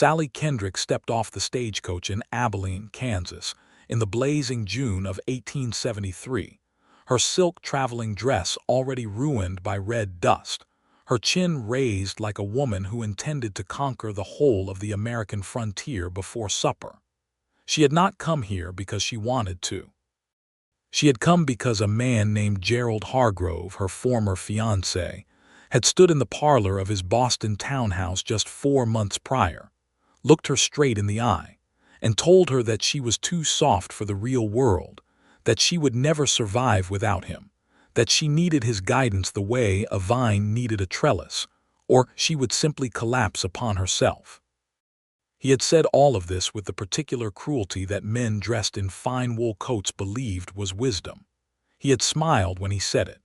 Sallie Kendrick stepped off the stagecoach in Abilene, Kansas, in the blazing June of 1873, her silk traveling dress already ruined by red dust, her chin raised like a woman who intended to conquer the whole of the American frontier before supper. She had not come here because she wanted to. She had come because a man named Gerald Hargrove, her former fiancé, had stood in the parlor of his Boston townhouse just 4 months prior, looked her straight in the eye, and told her that she was too soft for the real world, that she would never survive without him, that she needed his guidance the way a vine needed a trellis, or she would simply collapse upon herself. He had said all of this with the particular cruelty that men dressed in fine wool coats believed was wisdom. He had smiled when he said it.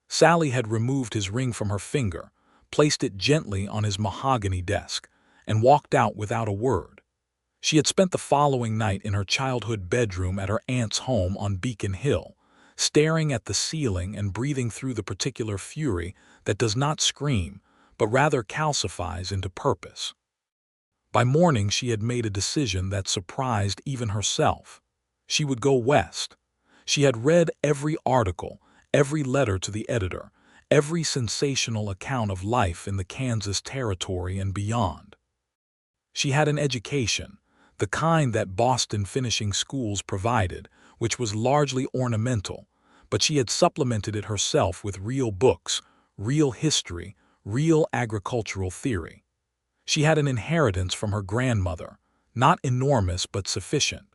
Sallie had removed his ring from her finger, placed it gently on his mahogany desk, and walked out without a word. She had spent the following night in her childhood bedroom at her aunt's home on Beacon Hill, staring at the ceiling and breathing through the particular fury that does not scream, but rather calcifies into purpose. By morning she had made a decision that surprised even herself. She would go west. She had read every article, every letter to the editor, every sensational account of life in the Kansas Territory and beyond. She had an education, the kind that Boston finishing schools provided, which was largely ornamental, but she had supplemented it herself with real books, real history, real agricultural theory. She had an inheritance from her grandmother, not enormous but sufficient.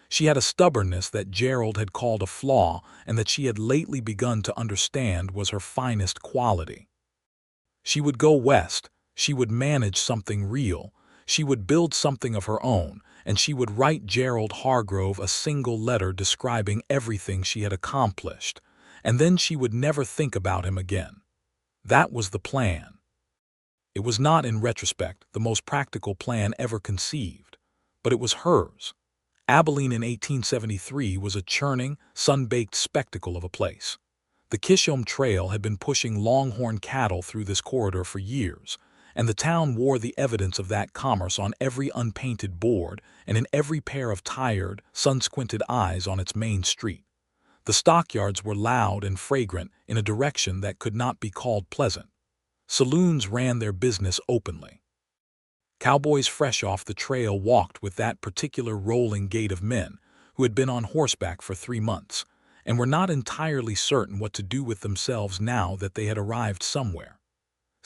She had a stubbornness that Gerald had called a flaw and that she had lately begun to understand was her finest quality. She would go west, she would manage something real, she would build something of her own, and she would write Gerald Hargrove a single letter describing everything she had accomplished, and then she would never think about him again. That was the plan. It was not, in retrospect, the most practical plan ever conceived, but it was hers. Abilene in 1873 was a churning, sun-baked spectacle of a place. The Kishom Trail had been pushing longhorn cattle through this corridor for years, and the town wore the evidence of that commerce on every unpainted board and in every pair of tired, sun-squinted eyes on its main street. The stockyards were loud and fragrant in a direction that could not be called pleasant. Saloons ran their business openly. Cowboys fresh off the trail walked with that particular rolling gait of men who had been on horseback for 3 months and were not entirely certain what to do with themselves now that they had arrived somewhere.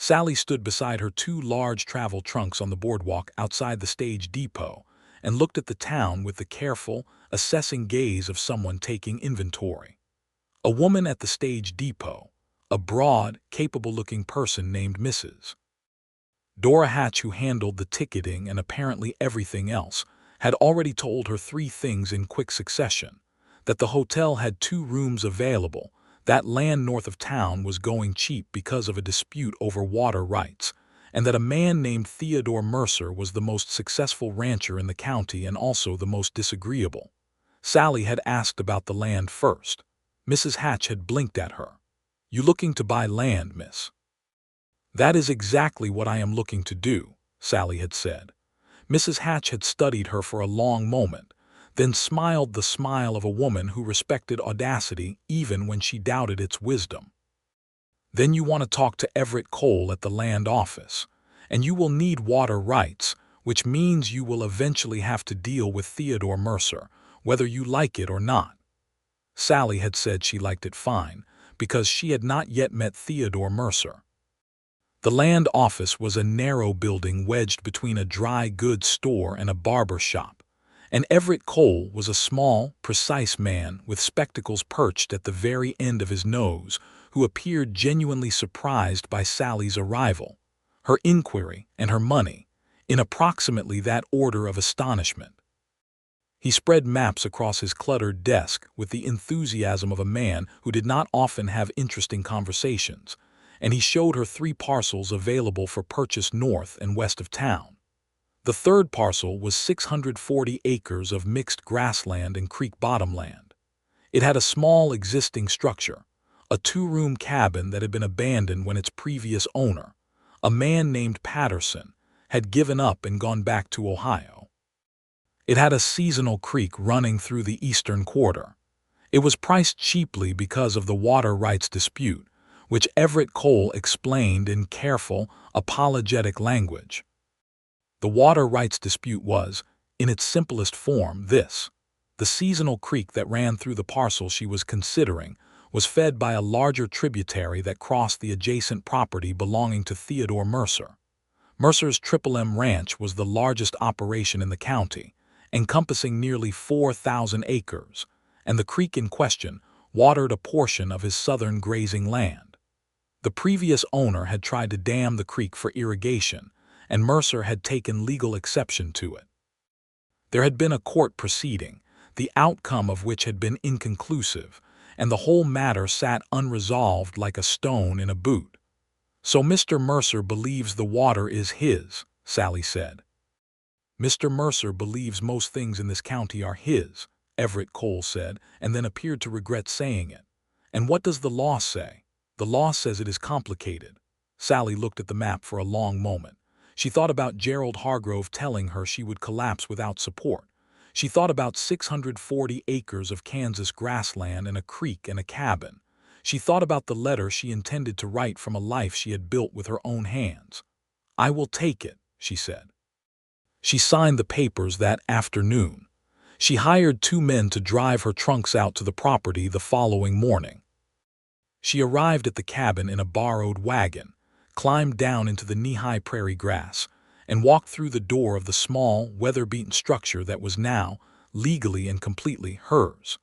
Sallie stood beside her 2 large travel trunks on the boardwalk outside the stage depot and looked at the town with the careful, assessing gaze of someone taking inventory. A woman at the stage depot, a broad, capable-looking person named Mrs. Dora Hatch, who handled the ticketing and apparently everything else, had already told her 3 things in quick succession: that the hotel had 2 rooms available, that land north of town was going cheap because of a dispute over water rights, and that a man named Theodore Mercer was the most successful rancher in the county and also the most disagreeable. Sallie had asked about the land first. Mrs. Hatch had blinked at her. "You looking to buy land, miss?" "That is exactly what I am looking to do," Sallie had said. Mrs. Hatch had studied her for a long moment, then smiled the smile of a woman who respected audacity even when she doubted its wisdom. "Then you want to talk to Everett Cole at the land office, and you will need water rights, which means you will eventually have to deal with Theodore Mercer, whether you like it or not." Sallie had said she liked it fine, because she had not yet met Theodore Mercer. The land office was a narrow building wedged between a dry goods store and a barber shop, and Everett Cole was a small, precise man with spectacles perched at the very end of his nose who appeared genuinely surprised by Sallie's arrival, her inquiry, and her money, in approximately that order of astonishment. He spread maps across his cluttered desk with the enthusiasm of a man who did not often have interesting conversations, and he showed her 3 parcels available for purchase north and west of town. The 3rd parcel was 640 acres of mixed grassland and creek bottomland. It had a small existing structure, a 2-room cabin that had been abandoned when its previous owner, a man named Patterson, had given up and gone back to Ohio. It had a seasonal creek running through the eastern quarter. It was priced cheaply because of the water rights dispute, which Everett Cole explained in careful, apologetic language. The water rights dispute was, in its simplest form, this. The seasonal creek that ran through the parcel she was considering was fed by a larger tributary that crossed the adjacent property belonging to Theodore Mercer. Mercer's Triple M Ranch was the largest operation in the county, encompassing nearly 4,000 acres, and the creek in question watered a portion of his southern grazing land. The previous owner had tried to dam the creek for irrigation, and Mercer had taken legal exception to it. There had been a court proceeding, the outcome of which had been inconclusive, and the whole matter sat unresolved like a stone in a boot. "So Mr. Mercer believes the water is his," Sallie said. "Mr. Mercer believes most things in this county are his," Everett Cole said, and then appeared to regret saying it. "And what does the law say?" "The law says it is complicated." Sallie looked at the map for a long moment. She thought about Gerald Hargrove telling her she would collapse without support. She thought about 640 acres of Kansas grassland and a creek and a cabin. She thought about the letter she intended to write from a life she had built with her own hands. "I will take it," she said. She signed the papers that afternoon. She hired 2 men to drive her trunks out to the property the following morning. She arrived at the cabin in a borrowed wagon, climbed down into the knee-high prairie grass, and walked through the door of the small, weather-beaten structure that was now, legally and completely, hers.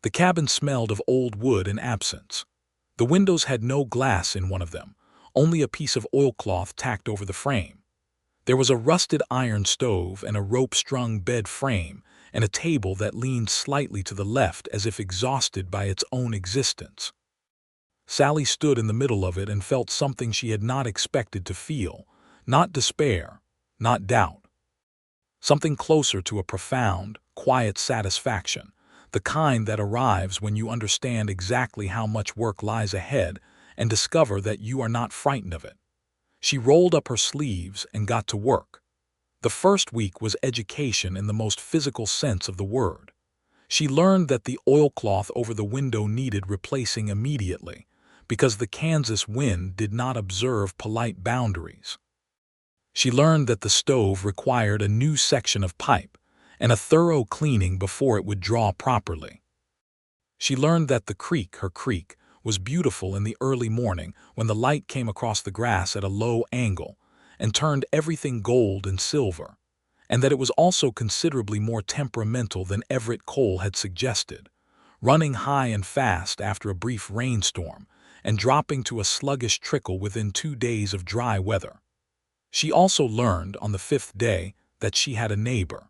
The cabin smelled of old wood and absence. The windows had no glass in one of them, only a piece of oilcloth tacked over the frame. There was a rusted iron stove and a rope-strung bed frame and a table that leaned slightly to the left as if exhausted by its own existence. Sallie stood in the middle of it and felt something she had not expected to feel, not despair, not doubt. Something closer to a profound, quiet satisfaction, the kind that arrives when you understand exactly how much work lies ahead and discover that you are not frightened of it. She rolled up her sleeves and got to work. The first week was education in the most physical sense of the word. She learned that the oilcloth over the window needed replacing immediately, because the Kansas wind did not observe polite boundaries. She learned that the stove required a new section of pipe and a thorough cleaning before it would draw properly. She learned that the creek, her creek, was beautiful in the early morning when the light came across the grass at a low angle and turned everything gold and silver, and that it was also considerably more temperamental than Everett Cole had suggested, running high and fast after a brief rainstorm and dropping to a sluggish trickle within 2 days of dry weather. She also learned on the 5th day that she had a neighbor.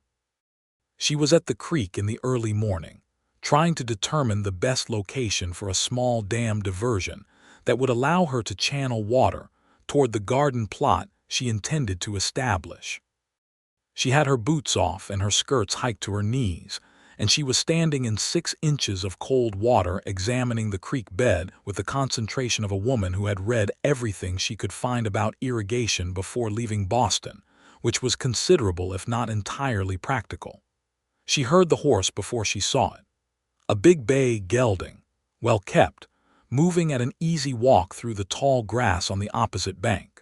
She was at the creek in the early morning, trying to determine the best location for a small dam diversion that would allow her to channel water toward the garden plot she intended to establish. She had her boots off and her skirts hiked to her knees, and she was standing in 6 inches of cold water examining the creek bed with the concentration of a woman who had read everything she could find about irrigation before leaving Boston, which was considerable if not entirely practical. She heard the horse before she saw it. A big bay gelding, well kept, moving at an easy walk through the tall grass on the opposite bank.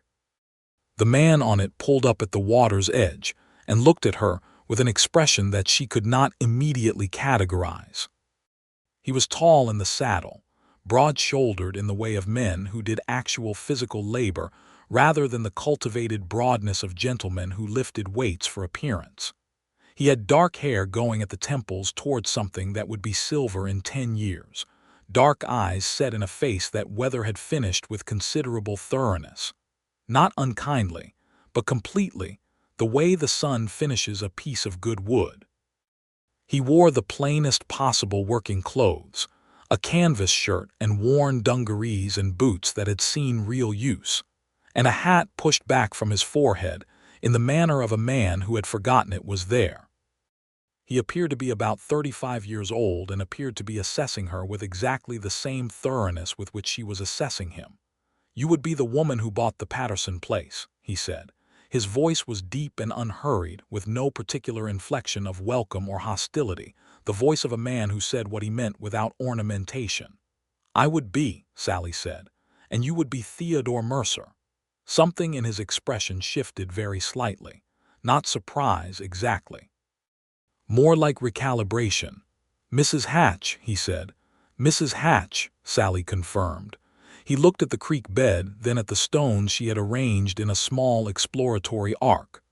The man on it pulled up at the water's edge and looked at her with an expression that she could not immediately categorize. He was tall in the saddle, broad-shouldered in the way of men who did actual physical labor rather than the cultivated broadness of gentlemen who lifted weights for appearance. He had dark hair going at the temples toward something that would be silver in 10 years, dark eyes set in a face that weather had finished with considerable thoroughness. Not unkindly, but completely, the way the sun finishes a piece of good wood. He wore the plainest possible working clothes, a canvas shirt and worn dungarees and boots that had seen real use, and a hat pushed back from his forehead in the manner of a man who had forgotten it was there. He appeared to be about 35 years old and appeared to be assessing her with exactly the same thoroughness with which she was assessing him. "You would be the woman who bought the Patterson place," he said, His voice was deep and unhurried, with no particular inflection of welcome or hostility, the voice of a man who said what he meant without ornamentation. "I would be," Sallie said, "and you would be Theodore Mercer." Something in his expression shifted very slightly. Not surprise, exactly. More like recalibration. "Mrs. Hatch," he said. "Mrs. Hatch," Sallie confirmed. He looked at the creek bed, then at the stones she had arranged in a small exploratory arc.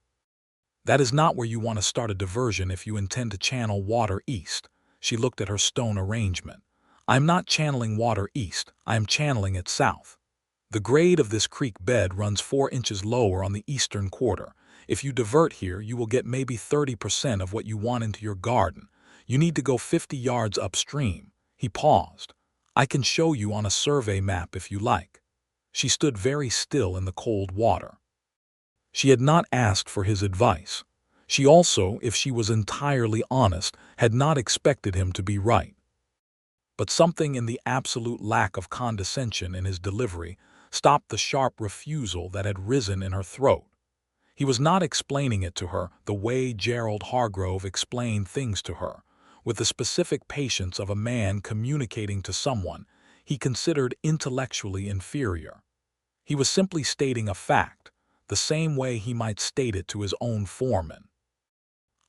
"That is not where you want to start a diversion if you intend to channel water east." She looked at her stone arrangement. "I am not channeling water east, I am channeling it south. The grade of this creek bed runs 4 inches lower on the eastern quarter. If you divert here, you will get maybe 30% of what you want into your garden. You need to go 50 yards upstream." He paused. "I can show you on a survey map if you like." She stood very still in the cold water. She had not asked for his advice. She also, if she was entirely honest, had not expected him to be right. But something in the absolute lack of condescension in his delivery stopped the sharp refusal that had risen in her throat. He was not explaining it to her the way Gerald Hargrove explained things to her, with the specific patience of a man communicating to someone he considered intellectually inferior. He was simply stating a fact, the same way he might state it to his own foreman.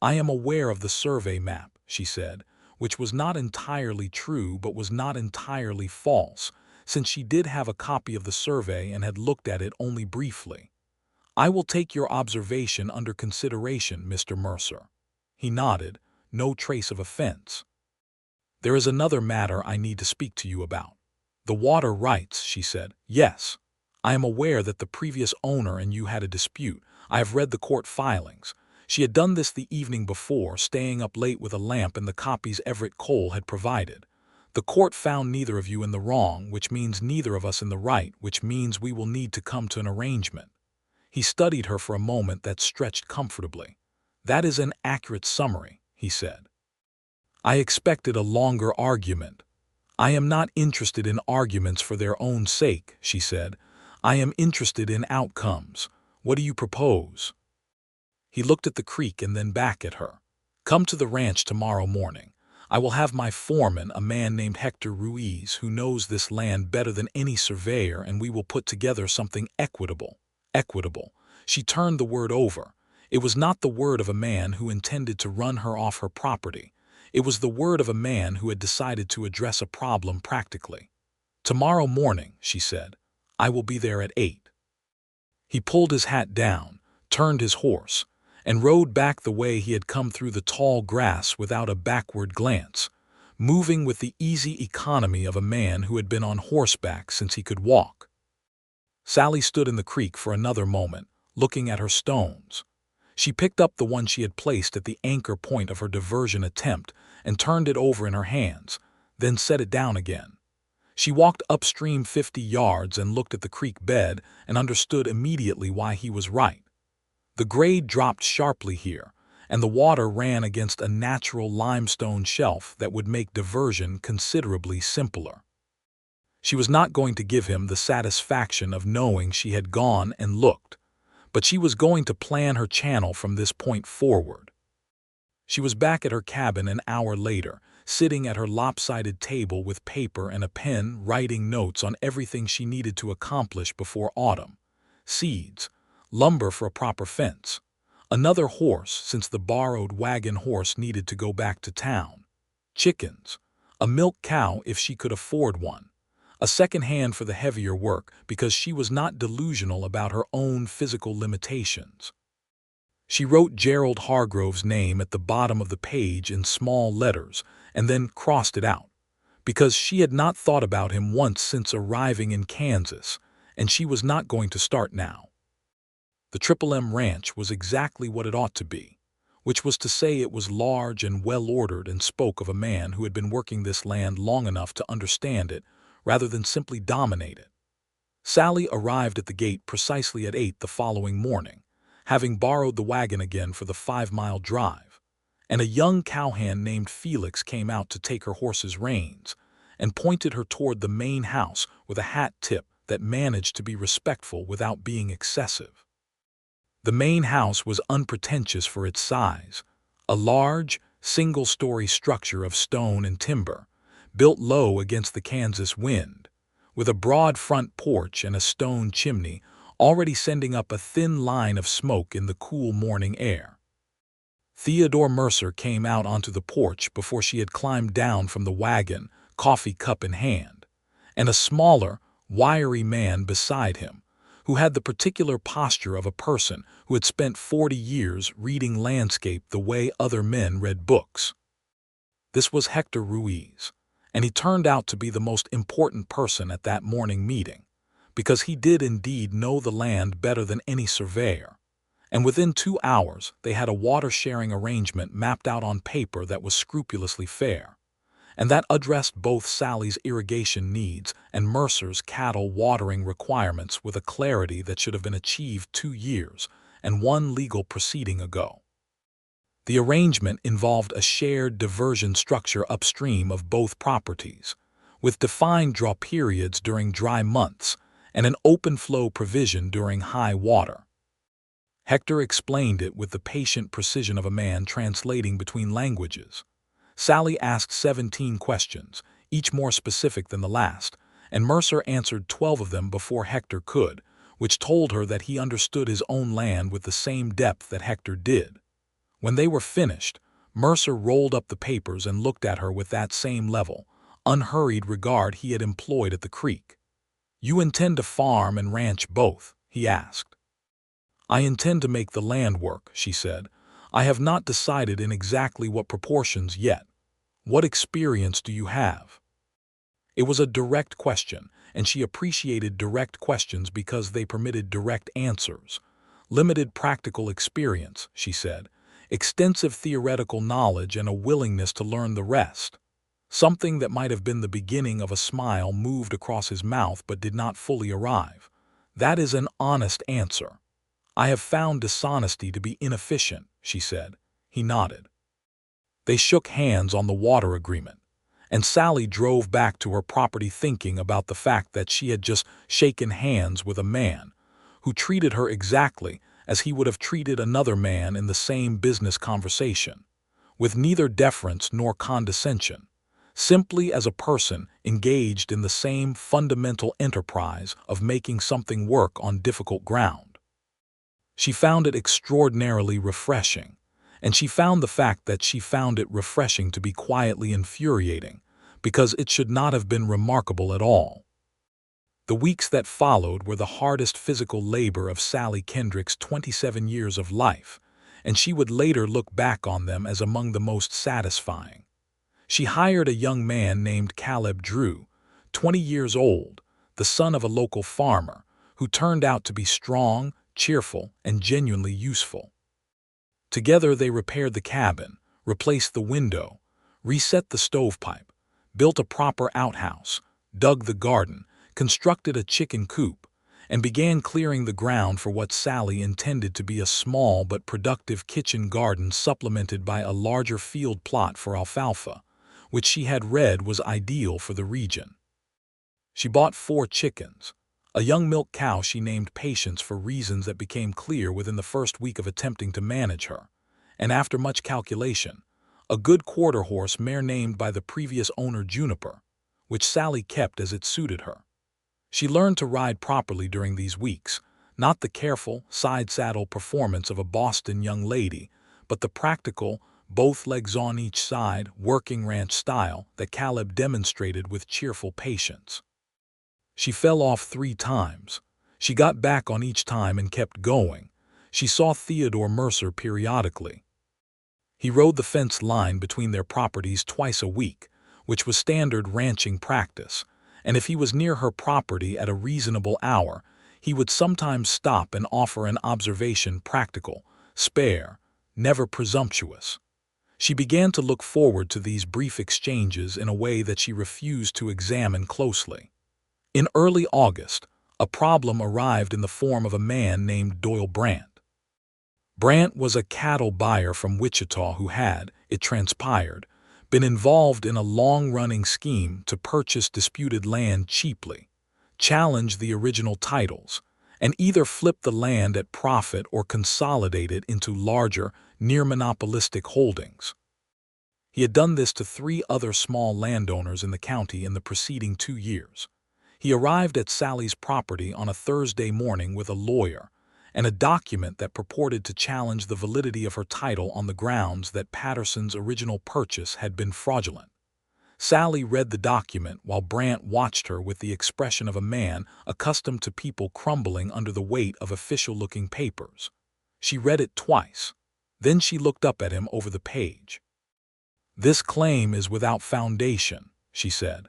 "I am aware of the survey map," she said, which was not entirely true but was not entirely false, since she did have a copy of the survey and had looked at it only briefly. "I will take your observation under consideration, Mr. Mercer." He nodded, no trace of offense. "There is another matter I need to speak to you about." "The water rights," she said. "Yes. I am aware that the previous owner and you had a dispute. I have read the court filings." She had done this the evening before, staying up late with a lamp and the copies Everett Cole had provided. "The court found neither of you in the wrong, which means neither of us in the right, which means we will need to come to an arrangement." He studied her for a moment that stretched comfortably. "That is an accurate summary," he said. "I expected a longer argument." "I am not interested in arguments for their own sake," she said. "I am interested in outcomes. What do you propose?" He looked at the creek and then back at her. "Come to the ranch tomorrow morning. I will have my foreman, a man named Hector Ruiz, who knows this land better than any surveyor, and we will put together something equitable." Equitable. She turned the word over. It was not the word of a man who intended to run her off her property. It was the word of a man who had decided to address a problem practically. "Tomorrow morning," she said. "I will be there at 8. He pulled his hat down, turned his horse, and rode back the way he had come through the tall grass without a backward glance, moving with the easy economy of a man who had been on horseback since he could walk. Sallie stood in the creek for another moment, looking at her stones. She picked up the one she had placed at the anchor point of her diversion attempt and turned it over in her hands, then set it down again. She walked upstream 50 yards and looked at the creek bed and understood immediately why he was right. The grade dropped sharply here, and the water ran against a natural limestone shelf that would make diversion considerably simpler. She was not going to give him the satisfaction of knowing she had gone and looked, but she was going to plan her channel from this point forward. She was back at her cabin an hour later, sitting at her lopsided table with paper and a pen, writing notes on everything she needed to accomplish before autumn. Seeds, lumber for a proper fence, another horse since the borrowed wagon horse needed to go back to town, chickens, a milk cow if she could afford one, a second hand for the heavier work because she was not delusional about her own physical limitations. She wrote Gerald Hargrove's name at the bottom of the page in small letters and then crossed it out, because she had not thought about him once since arriving in Kansas, and she was not going to start now. The Triple M Ranch was exactly what it ought to be, which was to say it was large and well-ordered and spoke of a man who had been working this land long enough to understand it rather than simply dominate it. Sallie arrived at the gate precisely at 8 the following morning, having borrowed the wagon again for the 5-mile drive, and a young cowhand named Felix came out to take her horse's reins and pointed her toward the main house with a hat tip that managed to be respectful without being excessive. The main house was unpretentious for its size, a large, single-story structure of stone and timber, built low against the Kansas wind, with a broad front porch and a stone chimney already sending up a thin line of smoke in the cool morning air. Theodore Mercer came out onto the porch before she had climbed down from the wagon, coffee cup in hand, and a smaller, wiry man beside him, who had the particular posture of a person who had spent 40 years reading landscape the way other men read books. This was Hector Ruiz, and he turned out to be the most important person at that morning meeting, because he did indeed know the land better than any surveyor, and within 2 hours they had a water-sharing arrangement mapped out on paper that was scrupulously fair, and that addressed both Sallie's irrigation needs and Mercer's cattle watering requirements with a clarity that should have been achieved 2 years and 1 legal proceeding ago. The arrangement involved a shared diversion structure upstream of both properties, with defined draw periods during dry months and an open flow provision during high water. Hector explained it with the patient precision of a man translating between languages. Sallie asked 17 questions, each more specific than the last, and Mercer answered 12 of them before Hector could, which told her that he understood his own land with the same depth that Hector did. When they were finished, Mercer rolled up the papers and looked at her with that same level, unhurried regard he had employed at the creek. "You intend to farm and ranch both?" he asked. "I intend to make the land work," she said. "I have not decided in exactly what proportions yet. What experience do you have?" It was a direct question, and she appreciated direct questions because they permitted direct answers. "Limited practical experience," she said. "Extensive theoretical knowledge and a willingness to learn the rest." Something that might have been the beginning of a smile moved across his mouth but did not fully arrive. "That is an honest answer." "I have found dishonesty to be inefficient," she said. He nodded. They shook hands on the water agreement, and Sallie drove back to her property thinking about the fact that she had just shaken hands with a man who treated her exactly as he would have treated another man in the same business conversation, with neither deference nor condescension, simply as a person engaged in the same fundamental enterprise of making something work on difficult ground. She found it extraordinarily refreshing, and she found the fact that she found it refreshing to be quietly infuriating, because it should not have been remarkable at all. The weeks that followed were the hardest physical labor of Sallie Kendrick's 27 years of life, and she would later look back on them as among the most satisfying. She hired a young man named Caleb Drew, 20 years old, the son of a local farmer, who turned out to be strong, cheerful, and genuinely useful. Together they repaired the cabin, replaced the window, reset the stovepipe, built a proper outhouse, dug the garden, constructed a chicken coop, and began clearing the ground for what Sallie intended to be a small but productive kitchen garden supplemented by a larger field plot for alfalfa, which she had read was ideal for the region. She bought 4 chickens, a young milk cow she named Patience for reasons that became clear within the first week of attempting to manage her, and after much calculation, a good quarter horse mare named by the previous owner Juniper, which Sallie kept as it suited her. She learned to ride properly during these weeks, not the careful, side-saddle performance of a Boston young lady, but the practical, both legs on each side, working ranch style that Caleb demonstrated with cheerful patience. She fell off 3 times. She got back on each time and kept going. She saw Theodore Mercer periodically. He rode the fence line between their properties twice a week, which was standard ranching practice, and if he was near her property at a reasonable hour, he would sometimes stop and offer an observation practical, spare, never presumptuous. She began to look forward to these brief exchanges in a way that she refused to examine closely. In early August, a problem arrived in the form of a man named Doyle Brandt. Brandt was a cattle buyer from Wichita who had, it transpired, been involved in a long-running scheme to purchase disputed land cheaply, challenge the original titles, and either flip the land at profit or consolidate it into larger, near-monopolistic holdings. He had done this to 3 other small landowners in the county in the preceding 2 years. He arrived at Sallie's property on a Thursday morning with a lawyer and a document that purported to challenge the validity of her title on the grounds that Patterson's original purchase had been fraudulent. Sallie read the document while Brant watched her with the expression of a man accustomed to people crumbling under the weight of official-looking papers. She read it twice. Then she looked up at him over the page. "This claim is without foundation," she said.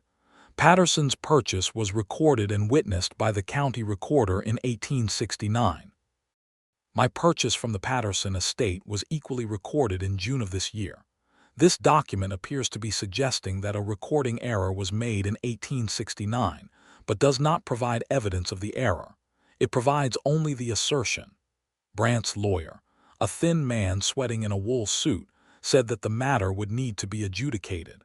"Patterson's purchase was recorded and witnessed by the county recorder in 1869. My purchase from the Patterson estate was equally recorded in June of this year. This document appears to be suggesting that a recording error was made in 1869, but does not provide evidence of the error. It provides only the assertion." Brant's lawyer, a thin man sweating in a wool suit, said that the matter would need to be adjudicated.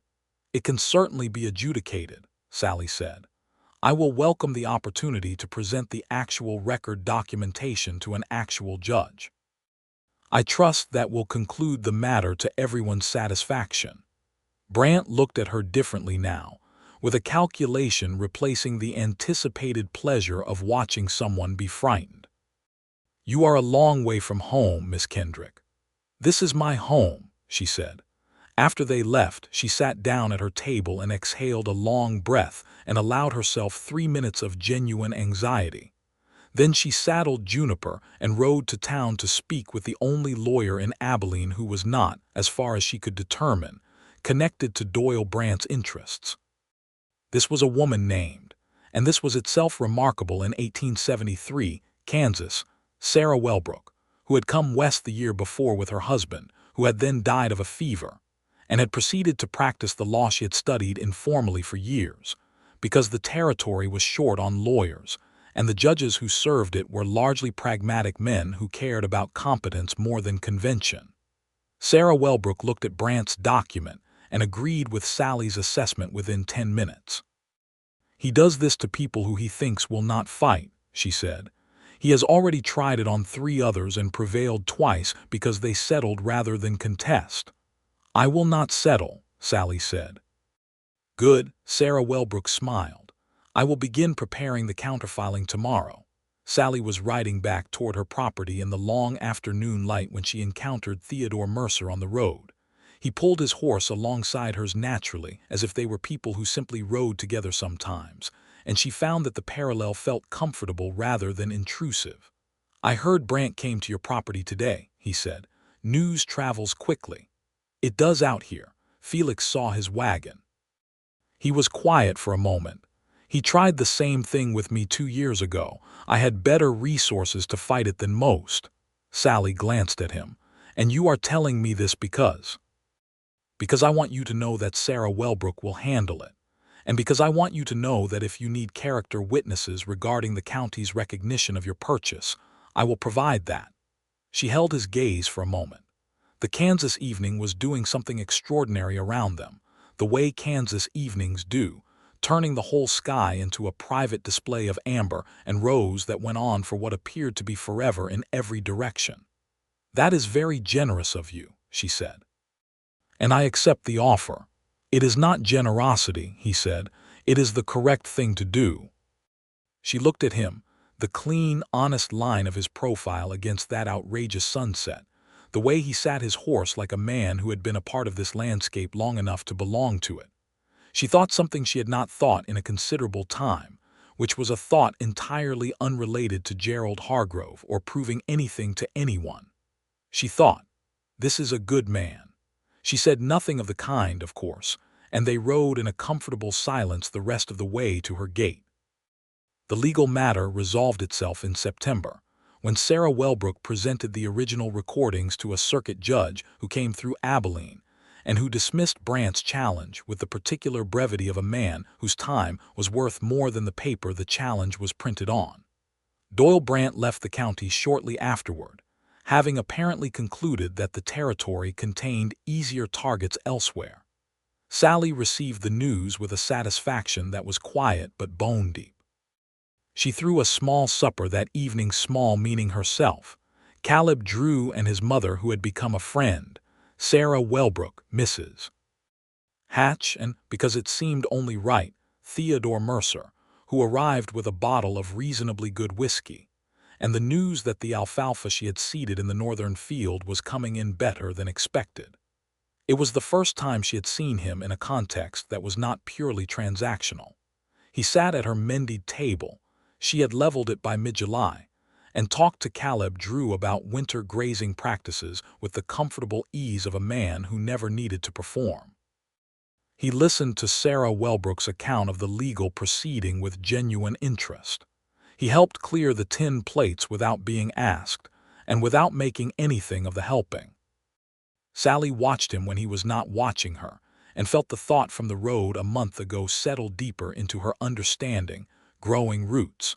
"It can certainly be adjudicated," Sallie said. "I will welcome the opportunity to present the actual record documentation to an actual judge. I trust that will conclude the matter to everyone's satisfaction." Brant looked at her differently now, with a calculation replacing the anticipated pleasure of watching someone be frightened. "You are a long way from home, Miss Kendrick." "This is my home," she said. After they left, she sat down at her table and exhaled a long breath and allowed herself 3 minutes of genuine anxiety. Then she saddled Juniper and rode to town to speak with the only lawyer in Abilene who was not, as far as she could determine, connected to Doyle Brant's interests. This was a woman named, and this was itself remarkable, in 1873, Kansas, Sarah Wellbrook, who had come west the year before with her husband, who had then died of a fever, and had proceeded to practice the law she had studied informally for years, because the territory was short on lawyers, and the judges who served it were largely pragmatic men who cared about competence more than convention. Sarah Wellbrook looked at Brant's document and agreed with Sallie's assessment within 10 minutes. "He does this to people who he thinks will not fight," she said. "He has already tried it on 3 others and prevailed twice because they settled rather than contest." "I will not settle," Sallie said. "Good," Sarah Wellbrook smiled. "I will begin preparing the counterfiling tomorrow." Sallie was riding back toward her property in the long afternoon light when she encountered Theodore Mercer on the road. He pulled his horse alongside hers naturally, as if they were people who simply rode together sometimes, and she found that the parallel felt comfortable rather than intrusive. "I heard Brant came to your property today," he said. "News travels quickly." "It does out here." Felix saw his wagon. He was quiet for a moment. "He tried the same thing with me 2 years ago. I had better resources to fight it than most." Sallie glanced at him. "And you are telling me this because?" "Because I want you to know that Sarah Wellbrook will handle it. And because I want you to know that if you need character witnesses regarding the county's recognition of your purchase, I will provide that." She held his gaze for a moment. The Kansas evening was doing something extraordinary around them, the way Kansas evenings do, turning the whole sky into a private display of amber and rose that went on for what appeared to be forever in every direction. "That is very generous of you," she said. "And I accept the offer." "It is not generosity," he said. "It is the correct thing to do." She looked at him, the clean, honest line of his profile against that outrageous sunset, the way he sat his horse like a man who had been a part of this landscape long enough to belong to it. She thought something she had not thought in a considerable time, which was a thought entirely unrelated to Gerald Hargrove or proving anything to anyone. She thought, "This is a good man." She said nothing of the kind, of course, and they rode in a comfortable silence the rest of the way to her gate. The legal matter resolved itself in September, when Sarah Wellbrook presented the original recordings to a circuit judge who came through Abilene, and who dismissed Brant's challenge with the particular brevity of a man whose time was worth more than the paper the challenge was printed on. Doyle Brant left the county shortly afterward, having apparently concluded that the territory contained easier targets elsewhere. Sallie received the news with a satisfaction that was quiet but bone-deep. She threw a small supper that evening, small meaning herself. Caleb Drew and his mother, who had become a friend, Sarah Wellbrook, Mrs. Hatch, and, because it seemed only right, Theodore Mercer, who arrived with a bottle of reasonably good whiskey, and the news that the alfalfa she had seeded in the northern field was coming in better than expected. It was the first time she had seen him in a context that was not purely transactional. He sat at her mended table, she had leveled it by mid-July, and talked to Caleb Drew about winter grazing practices with the comfortable ease of a man who never needed to perform. He listened to Sarah Wellbrook's account of the legal proceeding with genuine interest. He helped clear the tin plates without being asked, and without making anything of the helping. Sallie watched him when he was not watching her, and felt the thought from the road a month ago settle deeper into her understanding, growing roots.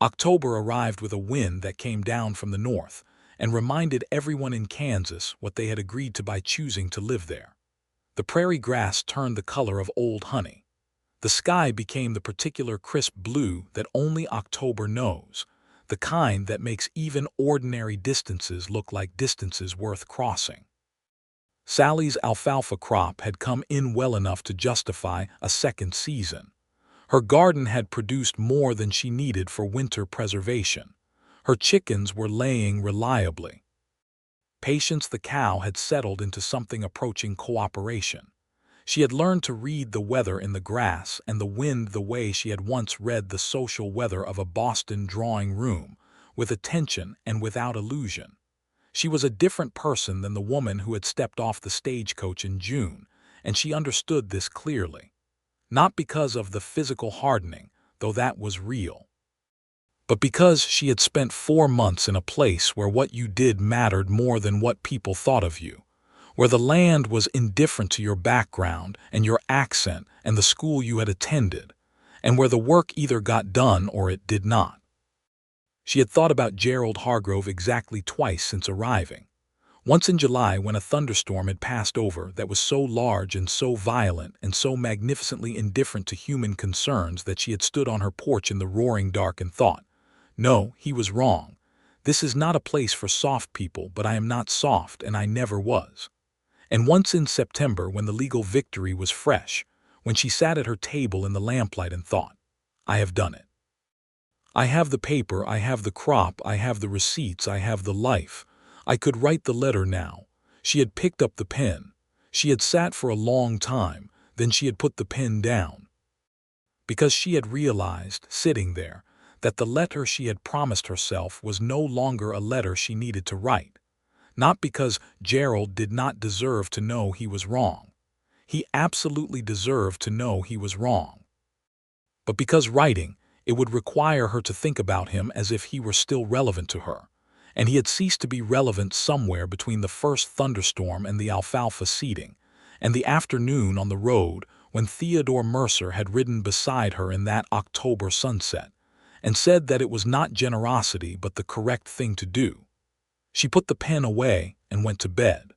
October arrived with a wind that came down from the north, and reminded everyone in Kansas what they had agreed to by choosing to live there. The prairie grass turned the color of old honey. The sky became the particular crisp blue that only October knows, the kind that makes even ordinary distances look like distances worth crossing. Sallie's alfalfa crop had come in well enough to justify a second season. Her garden had produced more than she needed for winter preservation. Her chickens were laying reliably. Patience the cow had settled into something approaching cooperation. She had learned to read the weather in the grass and the wind the way she had once read the social weather of a Boston drawing room, with attention and without illusion. She was a different person than the woman who had stepped off the stagecoach in June, and she understood this clearly. Not because of the physical hardening, though that was real, but because she had spent 4 months in a place where what you did mattered more than what people thought of you, where the land was indifferent to your background and your accent and the school you had attended, and where the work either got done or it did not. She had thought about Gerald Hargrove exactly twice since arriving. Once in July, when a thunderstorm had passed over that was so large and so violent and so magnificently indifferent to human concerns that she had stood on her porch in the roaring dark and thought, "No, he was wrong. This is not a place for soft people, but I am not soft, and I never was." And once in September, when the legal victory was fresh, when she sat at her table in the lamplight and thought, "I have done it. I have the paper, I have the crop, I have the receipts, I have the life. I could write the letter now." She had picked up the pen. She had sat for a long time, then she had put the pen down. Because she had realized, sitting there, that the letter she had promised herself was no longer a letter she needed to write. Not because Gerald did not deserve to know he was wrong. He absolutely deserved to know he was wrong. But because writing, it would require her to think about him as if he were still relevant to her, and he had ceased to be relevant somewhere between the first thunderstorm and the alfalfa seeding, and the afternoon on the road when Theodore Mercer had ridden beside her in that October sunset, and said that it was not generosity but the correct thing to do. She put the pen away and went to bed.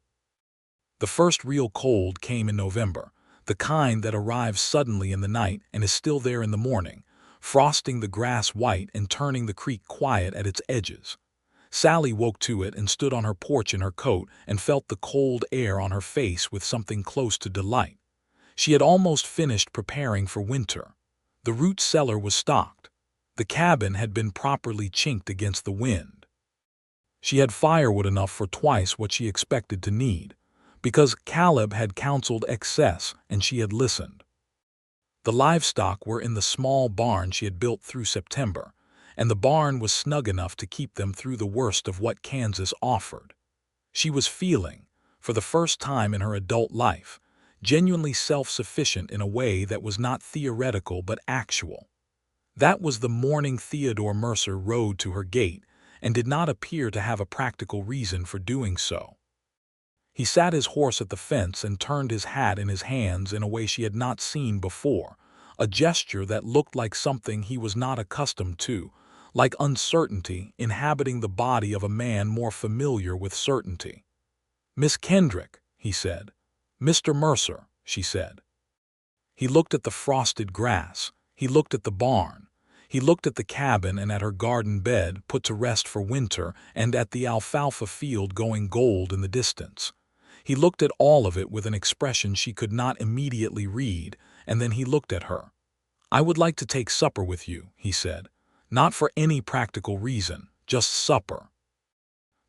The first real cold came in November, the kind that arrives suddenly in the night and is still there in the morning, frosting the grass white and turning the creek quiet at its edges. Sallie woke to it and stood on her porch in her coat and felt the cold air on her face with something close to delight. She had almost finished preparing for winter. The root cellar was stocked. The cabin had been properly chinked against the wind. She had firewood enough for twice what she expected to need, because Caleb had counseled excess and she had listened. The livestock were in the small barn she had built through September, and the barn was snug enough to keep them through the worst of what Kansas offered. She was feeling, for the first time in her adult life, genuinely self-sufficient in a way that was not theoretical but actual. That was the morning Theodore Mercer rode to her gate and did not appear to have a practical reason for doing so. He sat his horse at the fence and turned his hat in his hands in a way she had not seen before, a gesture that looked like something he was not accustomed to, like uncertainty inhabiting the body of a man more familiar with certainty. "Miss Kendrick," he said. "Mr. Mercer," she said. He looked at the frosted grass. He looked at the barn. He looked at the cabin and at her garden bed, put to rest for winter, and at the alfalfa field going gold in the distance. He looked at all of it with an expression she could not immediately read, and then he looked at her. "I would like to take supper with you," he said. "Not for any practical reason, just supper."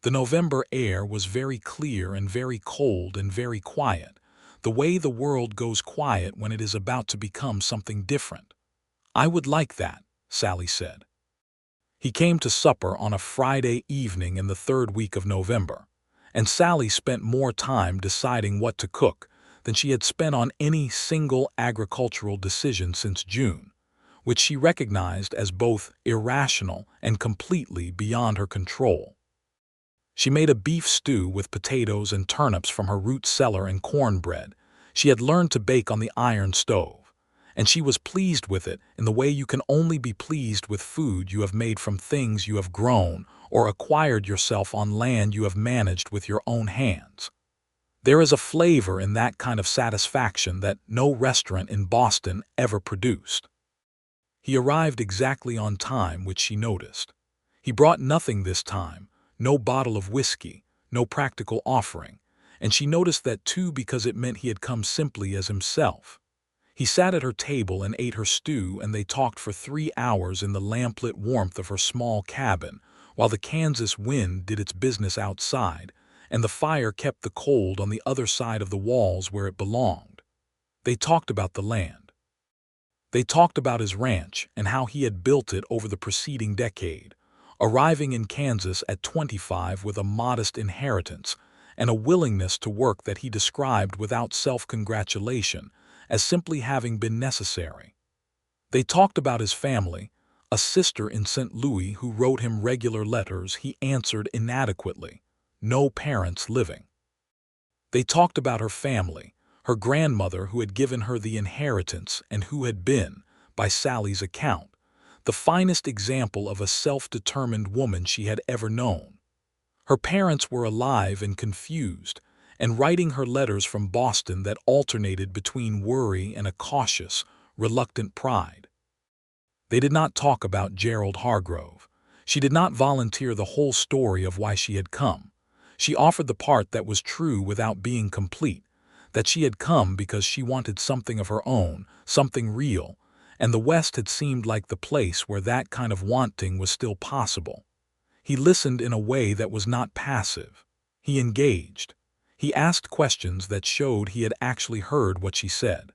The November air was very clear and very cold and very quiet, the way the world goes quiet when it is about to become something different. "I would like that," Sallie said. He came to supper on a Friday evening in the third week of November, and Sallie spent more time deciding what to cook than she had spent on any single agricultural decision since June, which she recognized as both irrational and completely beyond her control. She made a beef stew with potatoes and turnips from her root cellar and cornbread. She had learned to bake on the iron stove, and she was pleased with it in the way you can only be pleased with food you have made from things you have grown or acquired yourself on land you have managed with your own hands. There is a flavor in that kind of satisfaction that no restaurant in Boston ever produced. He arrived exactly on time, which she noticed. He brought nothing this time, no bottle of whiskey, no practical offering, and she noticed that too because it meant he had come simply as himself. He sat at her table and ate her stew, and they talked for 3 hours in the lamplit warmth of her small cabin, while the Kansas wind did its business outside, and the fire kept the cold on the other side of the walls where it belonged. They talked about the land. They talked about his ranch and how he had built it over the preceding decade, arriving in Kansas at 25 with a modest inheritance and a willingness to work that he described without self-congratulation as simply having been necessary. They talked about his family, a sister in St. Louis who wrote him regular letters he answered inadequately, no parents living. They talked about her family, her grandmother who had given her the inheritance and who had been, by Sallie's account, the finest example of a self-determined woman she had ever known. Her parents were alive and confused, and writing her letters from Boston that alternated between worry and a cautious, reluctant pride. They did not talk about Gerald Hargrove. She did not volunteer the whole story of why she had come. She offered the part that was true without being complete, that she had come because she wanted something of her own, something real, and the West had seemed like the place where that kind of wanting was still possible. He listened in a way that was not passive. He engaged. He asked questions that showed he had actually heard what she said.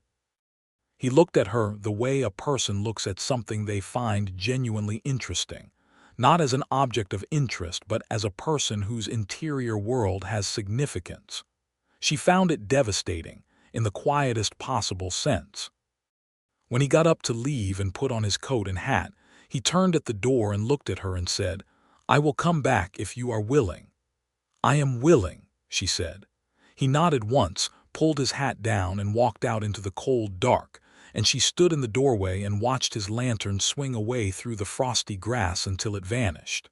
He looked at her the way a person looks at something they find genuinely interesting, not as an object of interest but as a person whose interior world has significance. She found it devastating, in the quietest possible sense. When he got up to leave and put on his coat and hat, he turned at the door and looked at her and said, "I will come back if you are willing." "I am willing," she said. He nodded once, pulled his hat down and walked out into the cold dark, and she stood in the doorway and watched his lantern swing away through the frosty grass until it vanished.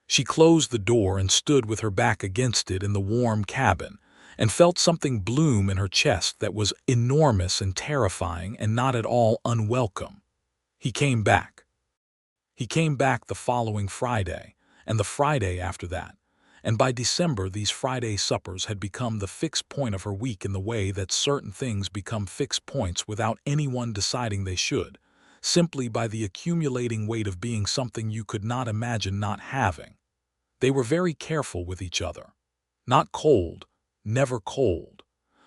She closed the door and stood with her back against it in the warm cabin, and felt something bloom in her chest that was enormous and terrifying and not at all unwelcome. He came back. He came back the following Friday, and the Friday after that, and by December these Friday suppers had become the fixed point of her week in the way that certain things become fixed points without anyone deciding they should, simply by the accumulating weight of being something you could not imagine not having. They were very careful with each other. Not cold, never cold,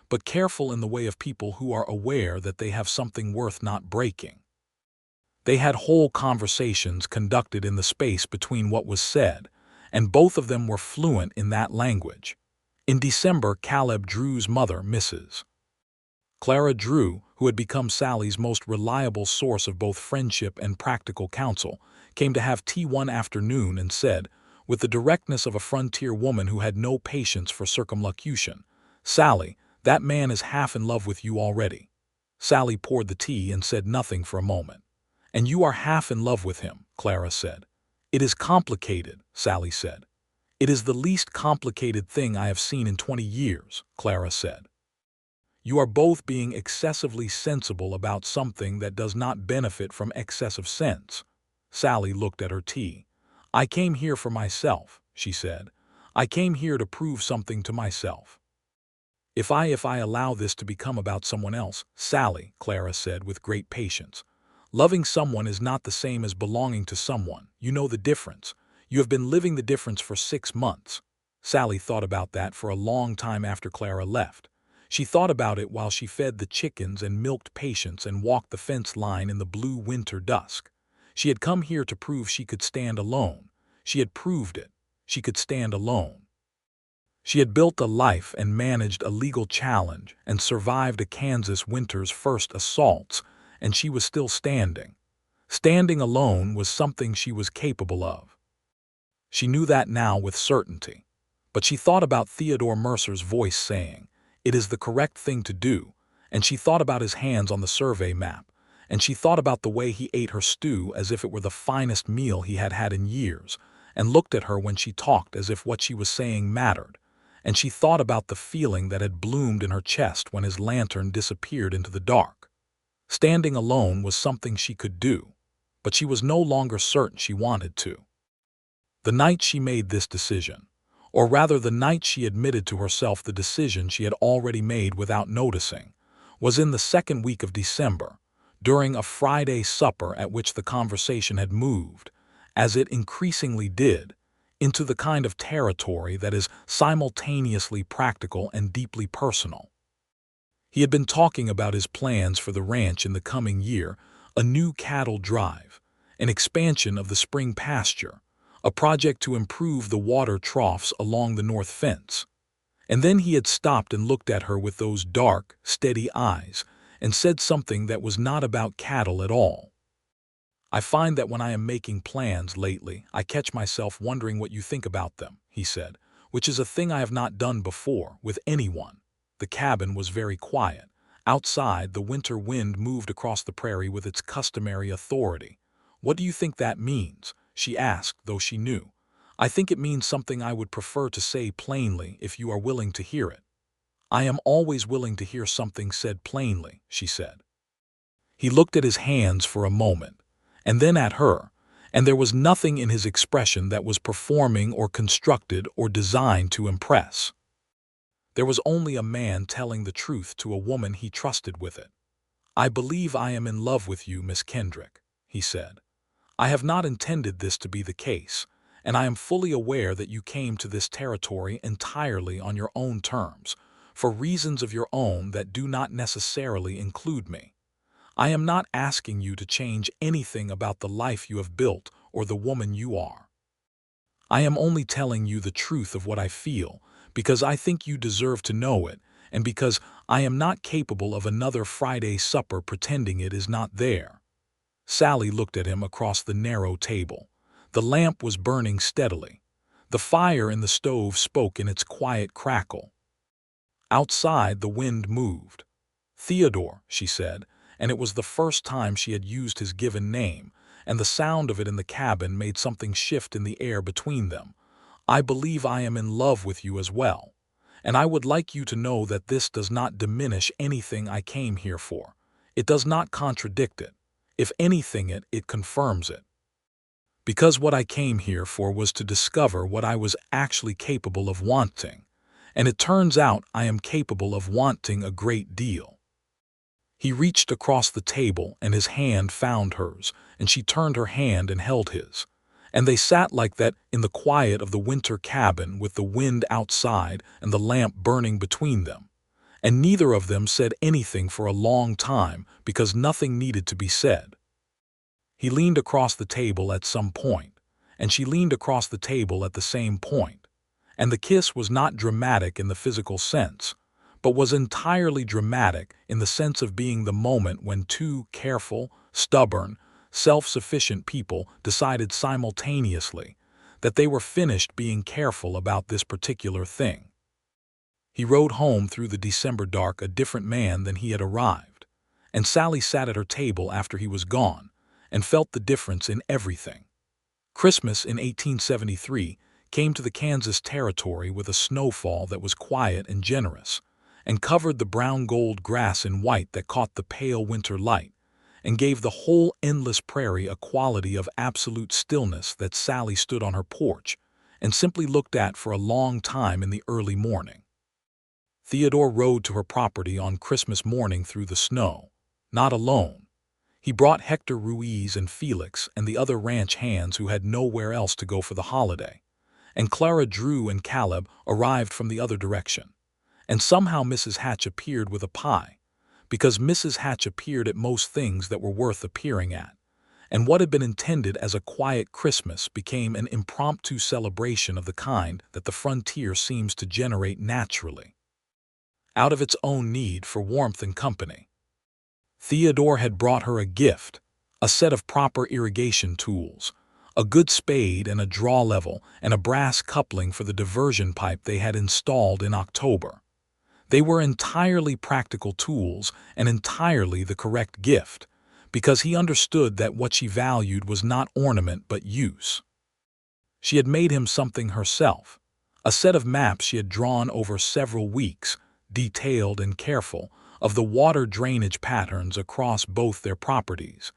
but careful in the way of people who are aware that they have something worth not breaking. They had whole conversations conducted in the space between what was said, and both of them were fluent in that language. In December, Caleb Drew's mother, Mrs. Clara Drew, who had become Sallie's most reliable source of both friendship and practical counsel, came to have tea one afternoon and said, with the directness of a frontier woman who had no patience for circumlocution, "Sallie, that man is half in love with you already." Sallie poured the tea and said nothing for a moment. "And you are half in love with him," Clara said. "It is complicated," Sallie said. "It is the least complicated thing I have seen in 20 years, Clara said. "You are both being excessively sensible about something that does not benefit from excessive sense," Sallie looked at her tea. "I came here for myself," she said. "I came here to prove something to myself." If I allow this to become about someone else," Sallie, Clara said with great patience. "Loving someone is not the same as belonging to someone. You know the difference. You have been living the difference for 6 months." Sallie thought about that for a long time after Clara left. She thought about it while she fed the chickens and milked Patience and walked the fence line in the blue winter dusk. She had come here to prove she could stand alone. She had proved it. She could stand alone. She had built a life and managed a legal challenge and survived a Kansas winter's first assaults, and she was still standing. Standing alone was something she was capable of. She knew that now with certainty. But she thought about Theodore Mercer's voice saying, "It is the correct thing to do," and she thought about his hands on the survey map, and she thought about the way he ate her stew as if it were the finest meal he had had in years, and looked at her when she talked as if what she was saying mattered. And she thought about the feeling that had bloomed in her chest when his lantern disappeared into the dark. Standing alone was something she could do, but she was no longer certain she wanted to. The night she made this decision, or rather the night she admitted to herself the decision she had already made without noticing, was in the second week of December, during a Friday supper at which the conversation had moved, as it increasingly did, into the kind of territory that is simultaneously practical and deeply personal. He had been talking about his plans for the ranch in the coming year, a new cattle drive, an expansion of the spring pasture, a project to improve the water troughs along the north fence. And then he had stopped and looked at her with those dark, steady eyes and said something that was not about cattle at all. "I find that when I am making plans lately, I catch myself wondering what you think about them," he said, "which is a thing I have not done before, with anyone." The cabin was very quiet. Outside, the winter wind moved across the prairie with its customary authority. "What do you think that means?" she asked, though she knew. "I think it means something I would prefer to say plainly if you are willing to hear it." "I am always willing to hear something said plainly," she said. He looked at his hands for a moment, and then at her, and there was nothing in his expression that was performing or constructed or designed to impress. There was only a man telling the truth to a woman he trusted with it. "I believe I am in love with you, Miss Kendrick," he said. "I have not intended this to be the case, and I am fully aware that you came to this territory entirely on your own terms, for reasons of your own that do not necessarily include me. I am not asking you to change anything about the life you have built or the woman you are. I am only telling you the truth of what I feel, because I think you deserve to know it, and because I am not capable of another Friday supper pretending it is not there." Sallie looked at him across the narrow table. The lamp was burning steadily. The fire in the stove spoke in its quiet crackle. Outside, the wind moved. "Theodore," she said, and it was the first time she had used his given name, and the sound of it in the cabin made something shift in the air between them. "I believe I am in love with you as well, and I would like you to know that this does not diminish anything I came here for. It does not contradict it. If anything, it confirms it. Because what I came here for was to discover what I was actually capable of wanting, and it turns out I am capable of wanting a great deal." He reached across the table and his hand found hers, and she turned her hand and held his. And they sat like that in the quiet of the winter cabin with the wind outside and the lamp burning between them. And neither of them said anything for a long time because nothing needed to be said. He leaned across the table at some point, and she leaned across the table at the same point. And the kiss was not dramatic in the physical sense, but was entirely dramatic in the sense of being the moment when two careful, stubborn, self-sufficient people decided simultaneously that they were finished being careful about this particular thing. He rode home through the December dark a different man than he had arrived, and Sallie sat at her table after he was gone and felt the difference in everything. Christmas in 1873 came to the Kansas territory with a snowfall that was quiet and generous, and covered the brown gold grass in white that caught the pale winter light, and gave the whole endless prairie a quality of absolute stillness that Sallie stood on her porch and simply looked at for a long time in the early morning. Theodore rode to her property on Christmas morning through the snow, not alone. He brought Hector Ruiz and Felix and the other ranch hands who had nowhere else to go for the holiday, and Clara Drew and Caleb arrived from the other direction. And somehow Mrs. Hatch appeared with a pie, because Mrs. Hatch appeared at most things that were worth appearing at, and what had been intended as a quiet Christmas became an impromptu celebration of the kind that the frontier seems to generate naturally, out of its own need for warmth and company. Theodore had brought her a gift, a set of proper irrigation tools, a good spade and a draw level, and a brass coupling for the diversion pipe they had installed in October. They were entirely practical tools and entirely the correct gift, because he understood that what she valued was not ornament but use. She had made him something herself, a set of maps she had drawn over several weeks, detailed and careful, of the water drainage patterns across both their properties,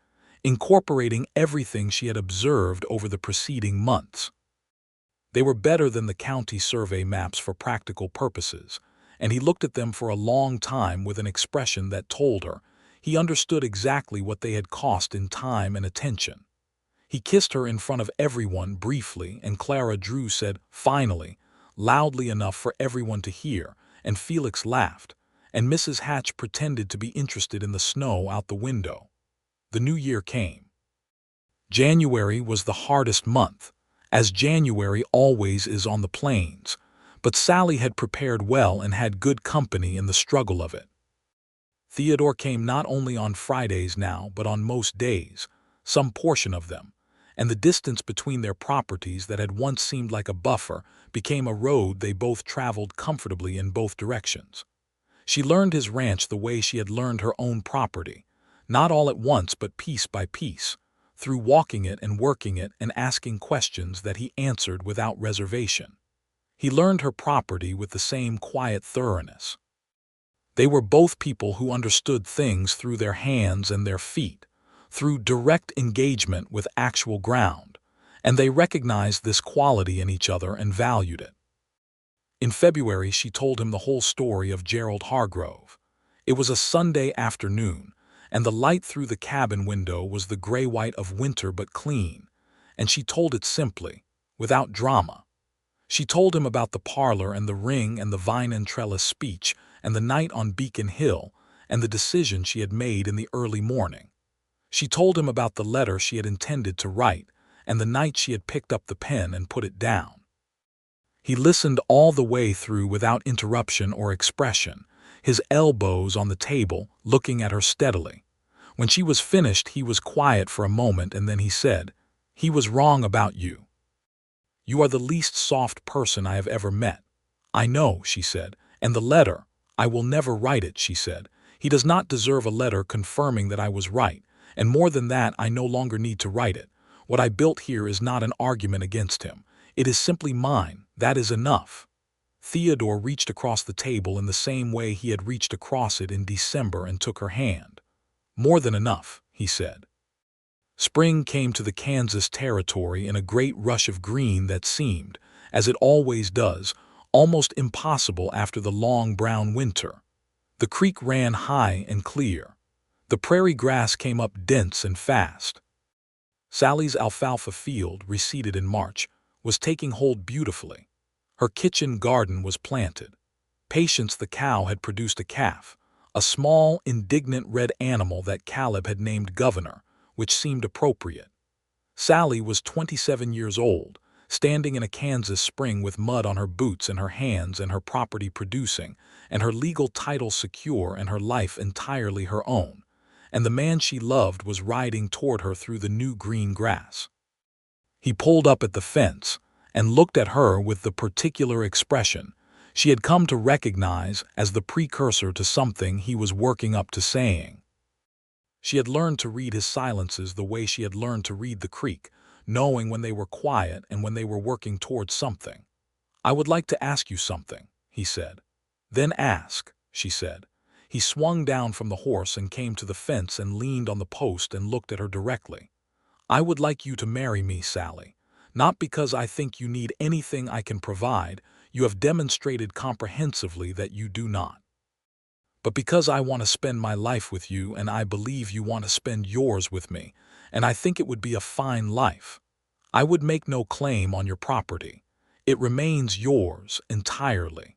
incorporating everything she had observed over the preceding months. They were better than the county survey maps for practical purposes, and he looked at them for a long time with an expression that told her he understood exactly what they had cost in time and attention. He kissed her in front of everyone briefly, and Clara Drew said, "Finally," loudly enough for everyone to hear, and Felix laughed, and Mrs. Hatch pretended to be interested in the snow out the window. The new year came. January was the hardest month, as January always is on the plains, but Sallie had prepared well and had good company in the struggle of it. Theodore came not only on Fridays now, but on most days, some portion of them, and the distance between their properties that had once seemed like a buffer became a road they both traveled comfortably in both directions. She learned his ranch the way she had learned her own property, not all at once but piece by piece, through walking it and working it and asking questions that he answered without reservation. He learned her property with the same quiet thoroughness. They were both people who understood things through their hands and their feet, through direct engagement with actual ground, and they recognized this quality in each other and valued it. In February, she told him the whole story of Gerald Hargrove. It was a Sunday afternoon, and the light through the cabin window was the gray-white of winter but clean, and she told it simply, without drama. She told him about the parlor and the ring and the vine and trellis speech and the night on Beacon Hill and the decision she had made in the early morning. She told him about the letter she had intended to write and the night she had picked up the pen and put it down. He listened all the way through without interruption or expression, his elbows on the table, looking at her steadily. When she was finished, he was quiet for a moment, and then he said, "He was wrong about you. You are the least soft person I have ever met." "I know," she said, "and the letter, I will never write it," she said. "He does not deserve a letter confirming that I was right, and more than that, I no longer need to write it. What I built here is not an argument against him. It is simply mine. That is enough." Theodore reached across the table in the same way he had reached across it in December and took her hand. "More than enough," he said. Spring came to the Kansas territory in a great rush of green that seemed, as it always does, almost impossible after the long brown winter. The creek ran high and clear. The prairie grass came up dense and fast. Sallie's alfalfa field, reseeded in March, was taking hold beautifully. Her kitchen garden was planted. Patience the cow had produced a calf, a small, indignant red animal that Caleb had named Governor, which seemed appropriate. Sallie was 27 years old, standing in a Kansas spring with mud on her boots and her hands and her property producing, and her legal title secure and her life entirely her own, and the man she loved was riding toward her through the new green grass. He pulled up at the fence and looked at her with the particular expression she had come to recognize as the precursor to something he was working up to saying. She had learned to read his silences the way she had learned to read the creek, knowing when they were quiet and when they were working towards something. "I would like to ask you something," he said. "Then ask," she said. He swung down from the horse and came to the fence and leaned on the post and looked at her directly. "I would like you to marry me, Sallie. Not because I think you need anything I can provide, you have demonstrated comprehensively that you do not. But because I want to spend my life with you and I believe you want to spend yours with me, and I think it would be a fine life. I would make no claim on your property. It remains yours entirely.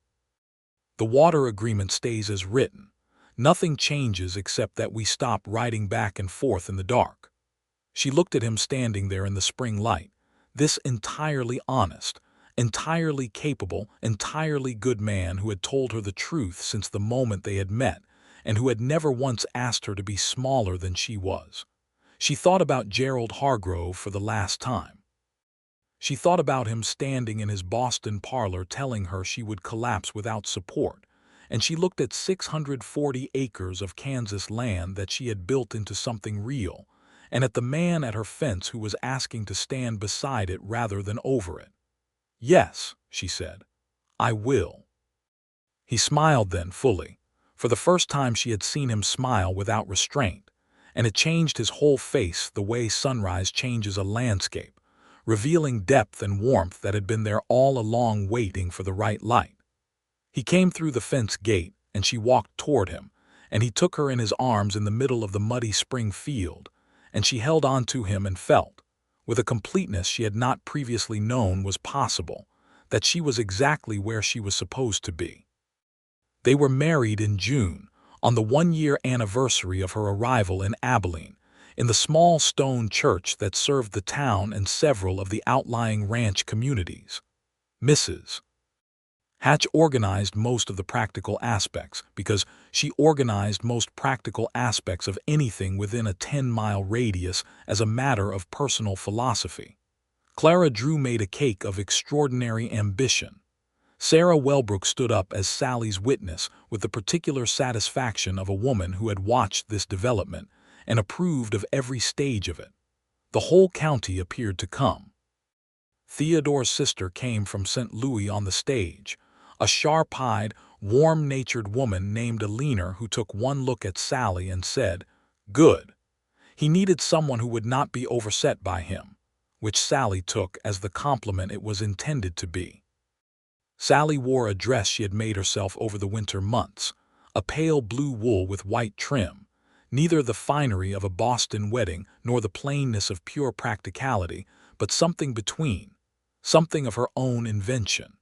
The water agreement stays as written. Nothing changes except that we stop riding back and forth in the dark." She looked at him standing there in the spring light, this entirely honest, entirely capable, entirely good man who had told her the truth since the moment they had met, and who had never once asked her to be smaller than she was. She thought about Gerald Hargrove for the last time. She thought about him standing in his Boston parlor telling her she would collapse without support, and she looked at 640 acres of Kansas land that she had built into something real, and at the man at her fence who was asking to stand beside it rather than over it. "Yes," she said, "I will." He smiled then fully. For the first time she had seen him smile without restraint, and it changed his whole face the way sunrise changes a landscape, revealing depth and warmth that had been there all along waiting for the right light. He came through the fence gate, and she walked toward him, and he took her in his arms in the middle of the muddy spring field, and she held on to him and felt, with a completeness she had not previously known was possible, that she was exactly where she was supposed to be. They were married in June, on the 1-year anniversary of her arrival in Abilene, in the small stone church that served the town and several of the outlying ranch communities. Mrs. Hatch organized most of the practical aspects because she organized most practical aspects of anything within a 10-mile radius as a matter of personal philosophy. Clara Drew made a cake of extraordinary ambition. Sarah Welbrook stood up as Sallie's witness with the particular satisfaction of a woman who had watched this development and approved of every stage of it. The whole county appeared to come. Theodore's sister came from St. Louis on the stage, a sharp-eyed, warm-natured woman named Eleanor who took one look at Sallie and said, "Good." He needed someone who would not be overset by him, which Sallie took as the compliment it was intended to be. Sallie wore a dress she had made herself over the winter months, a pale blue wool with white trim, neither the finery of a Boston wedding nor the plainness of pure practicality, but something between, something of her own invention.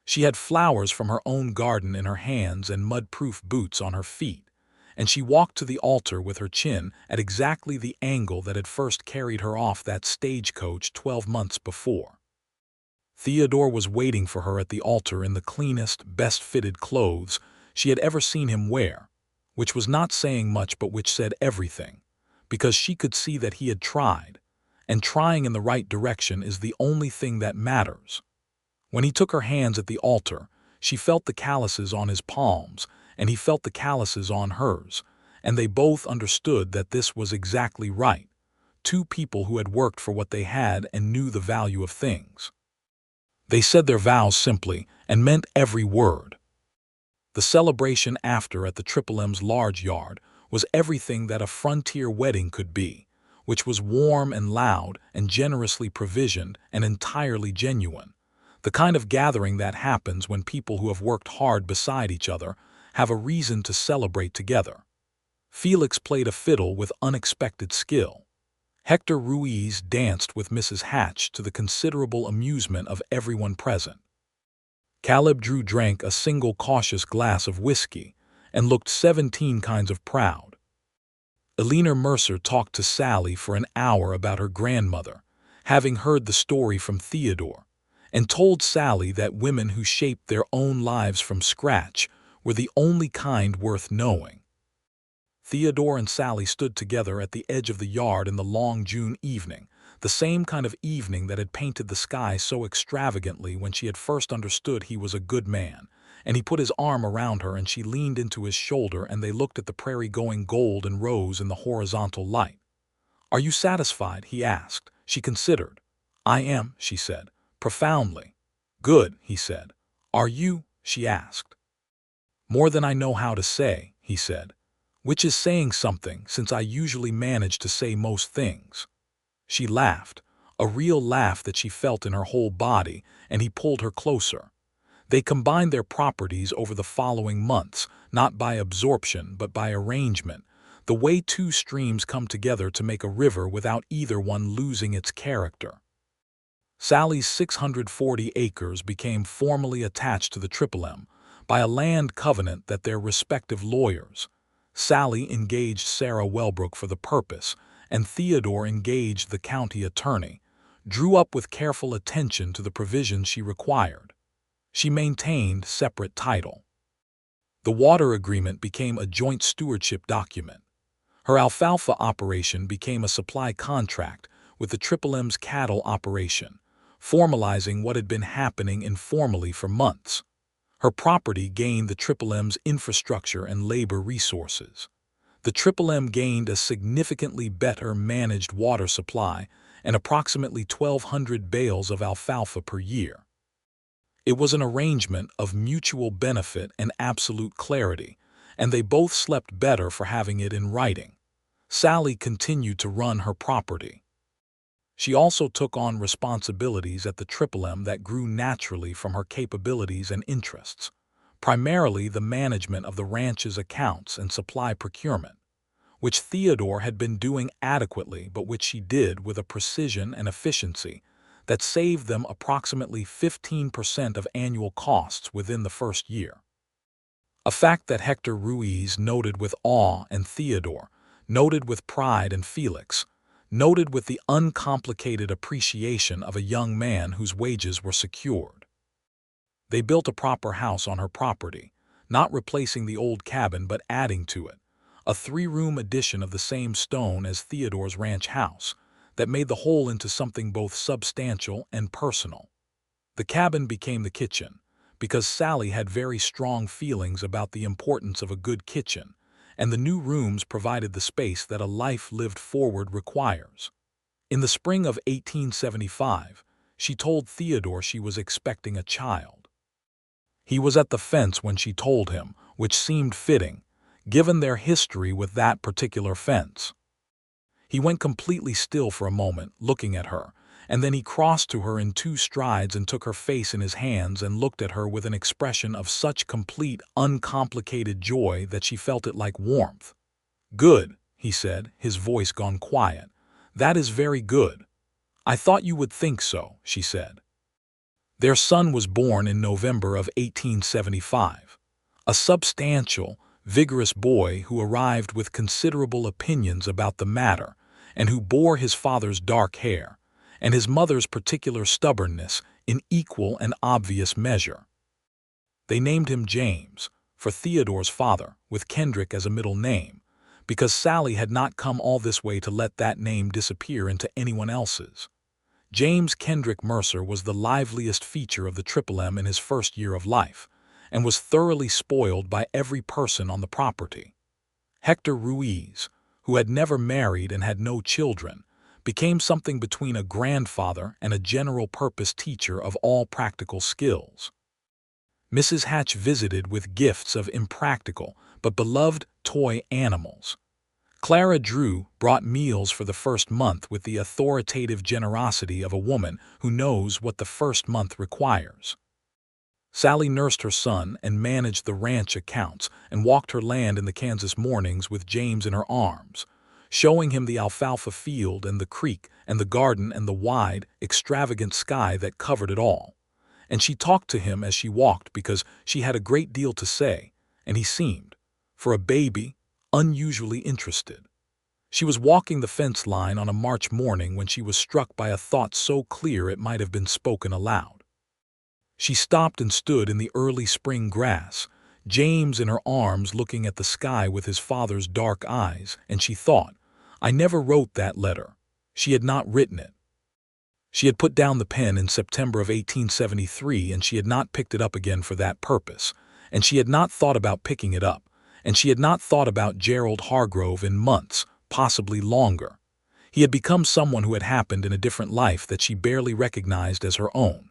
She had flowers from her own garden in her hands and mud-proof boots on her feet, and she walked to the altar with her chin at exactly the angle that had first carried her off that stagecoach 12 months before. Theodore was waiting for her at the altar in the cleanest, best-fitted clothes she had ever seen him wear, which was not saying much but which said everything, because she could see that he had tried, and trying in the right direction is the only thing that matters. When he took her hands at the altar, she felt the calluses on his palms, and he felt the calluses on hers, and they both understood that this was exactly right, two people who had worked for what they had and knew the value of things. They said their vows simply and meant every word. The celebration after at the Triple M's large yard was everything that a frontier wedding could be, which was warm and loud and generously provisioned and entirely genuine. The kind of gathering that happens when people who have worked hard beside each other have a reason to celebrate together. Felix played a fiddle with unexpected skill. Hector Ruiz danced with Mrs. Hatch to the considerable amusement of everyone present. Caleb Drew drank a single cautious glass of whiskey and looked 17 kinds of proud. Theodore Mercer talked to Sallie for an hour about her grandmother, having heard the story from Theodore, and told Sallie that women who shaped their own lives from scratch were the only kind worth knowing. Theodore and Sallie stood together at the edge of the yard in the long June evening, the same kind of evening that had painted the sky so extravagantly when she had first understood he was a good man, and he put his arm around her and she leaned into his shoulder and they looked at the prairie going gold and rose in the horizontal light. "Are you satisfied?" he asked. She considered. "I am," she said, profoundly. "Good," he said. "Are you?" she asked. "More than I know how to say," he said, "which is saying something since I usually manage to say most things." She laughed, a real laugh that she felt in her whole body, and he pulled her closer. They combined their properties over the following months, not by absorption but by arrangement, the way two streams come together to make a river without either one losing its character. Sallie's 640 acres became formally attached to the Triple M by a land covenant that their respective lawyers, Sallie engaged Sarah Welbrook for the purpose, and Theodore engaged the county attorney, drew up with careful attention to the provisions she required. She maintained separate title. The water agreement became a joint stewardship document. Her alfalfa operation became a supply contract with the Triple M's cattle operation, formalizing what had been happening informally for months. Her property gained the Triple M's infrastructure and labor resources. The Triple M gained a significantly better managed water supply and approximately 1,200 bales of alfalfa per year. It was an arrangement of mutual benefit and absolute clarity, and they both slept better for having it in writing. Sallie continued to run her property. She also took on responsibilities at the Triple M that grew naturally from her capabilities and interests, primarily the management of the ranch's accounts and supply procurement, which Theodore had been doing adequately but which she did with a precision and efficiency that saved them approximately 15% of annual costs within the first year. A fact that Hector Ruiz noted with awe and Theodore noted with pride, and Felix noted with the uncomplicated appreciation of a young man whose wages were secured. They built a proper house on her property, not replacing the old cabin but adding to it, a 3-room addition of the same stone as Theodore's ranch house, that made the whole into something both substantial and personal. The cabin became the kitchen, because Sallie had very strong feelings about the importance of a good kitchen, and the new rooms provided the space that a life lived forward requires. In the spring of 1875, she told Theodore she was expecting a child. He was at the fence when she told him, which seemed fitting, given their history with that particular fence. He went completely still for a moment, looking at her, and then he crossed to her in 2 strides and took her face in his hands and looked at her with an expression of such complete, uncomplicated joy that she felt it like warmth. "Good," he said, his voice gone quiet. "That is very good. I thought you would think so," she said. Their son was born in November of 1875, a substantial, vigorous boy who arrived with considerable opinions about the matter and who bore his father's dark hair and his mother's particular stubbornness in equal and obvious measure. They named him James, for Theodore's father, with Kendrick as a middle name, because Sallie had not come all this way to let that name disappear into anyone else's. James Kendrick Mercer was the liveliest feature of the Triple M in his first year of life, and was thoroughly spoiled by every person on the property. Hector Ruiz, who had never married and had no children, became something between a grandfather and a general-purpose teacher of all practical skills. Mrs. Hatch visited with gifts of impractical but beloved toy animals. Clara Drew brought meals for the first month with the authoritative generosity of a woman who knows what the first month requires. Sallie nursed her son and managed the ranch accounts and walked her land in the Kansas mornings with James in her arms, showing him the alfalfa field and the creek and the garden and the wide, extravagant sky that covered it all. And she talked to him as she walked because she had a great deal to say, and he seemed, for a baby, unusually interested. She was walking the fence line on a March morning when she was struck by a thought so clear it might have been spoken aloud. She stopped and stood in the early spring grass, James in her arms looking at the sky with his father's dark eyes, and she thought, "I never wrote that letter." She had not written it. She had put down the pen in September of 1873, and she had not picked it up again for that purpose, and she had not thought about picking it up, and she had not thought about Gerald Hargrove in months, possibly longer. He had become someone who had happened in a different life that she barely recognized as her own.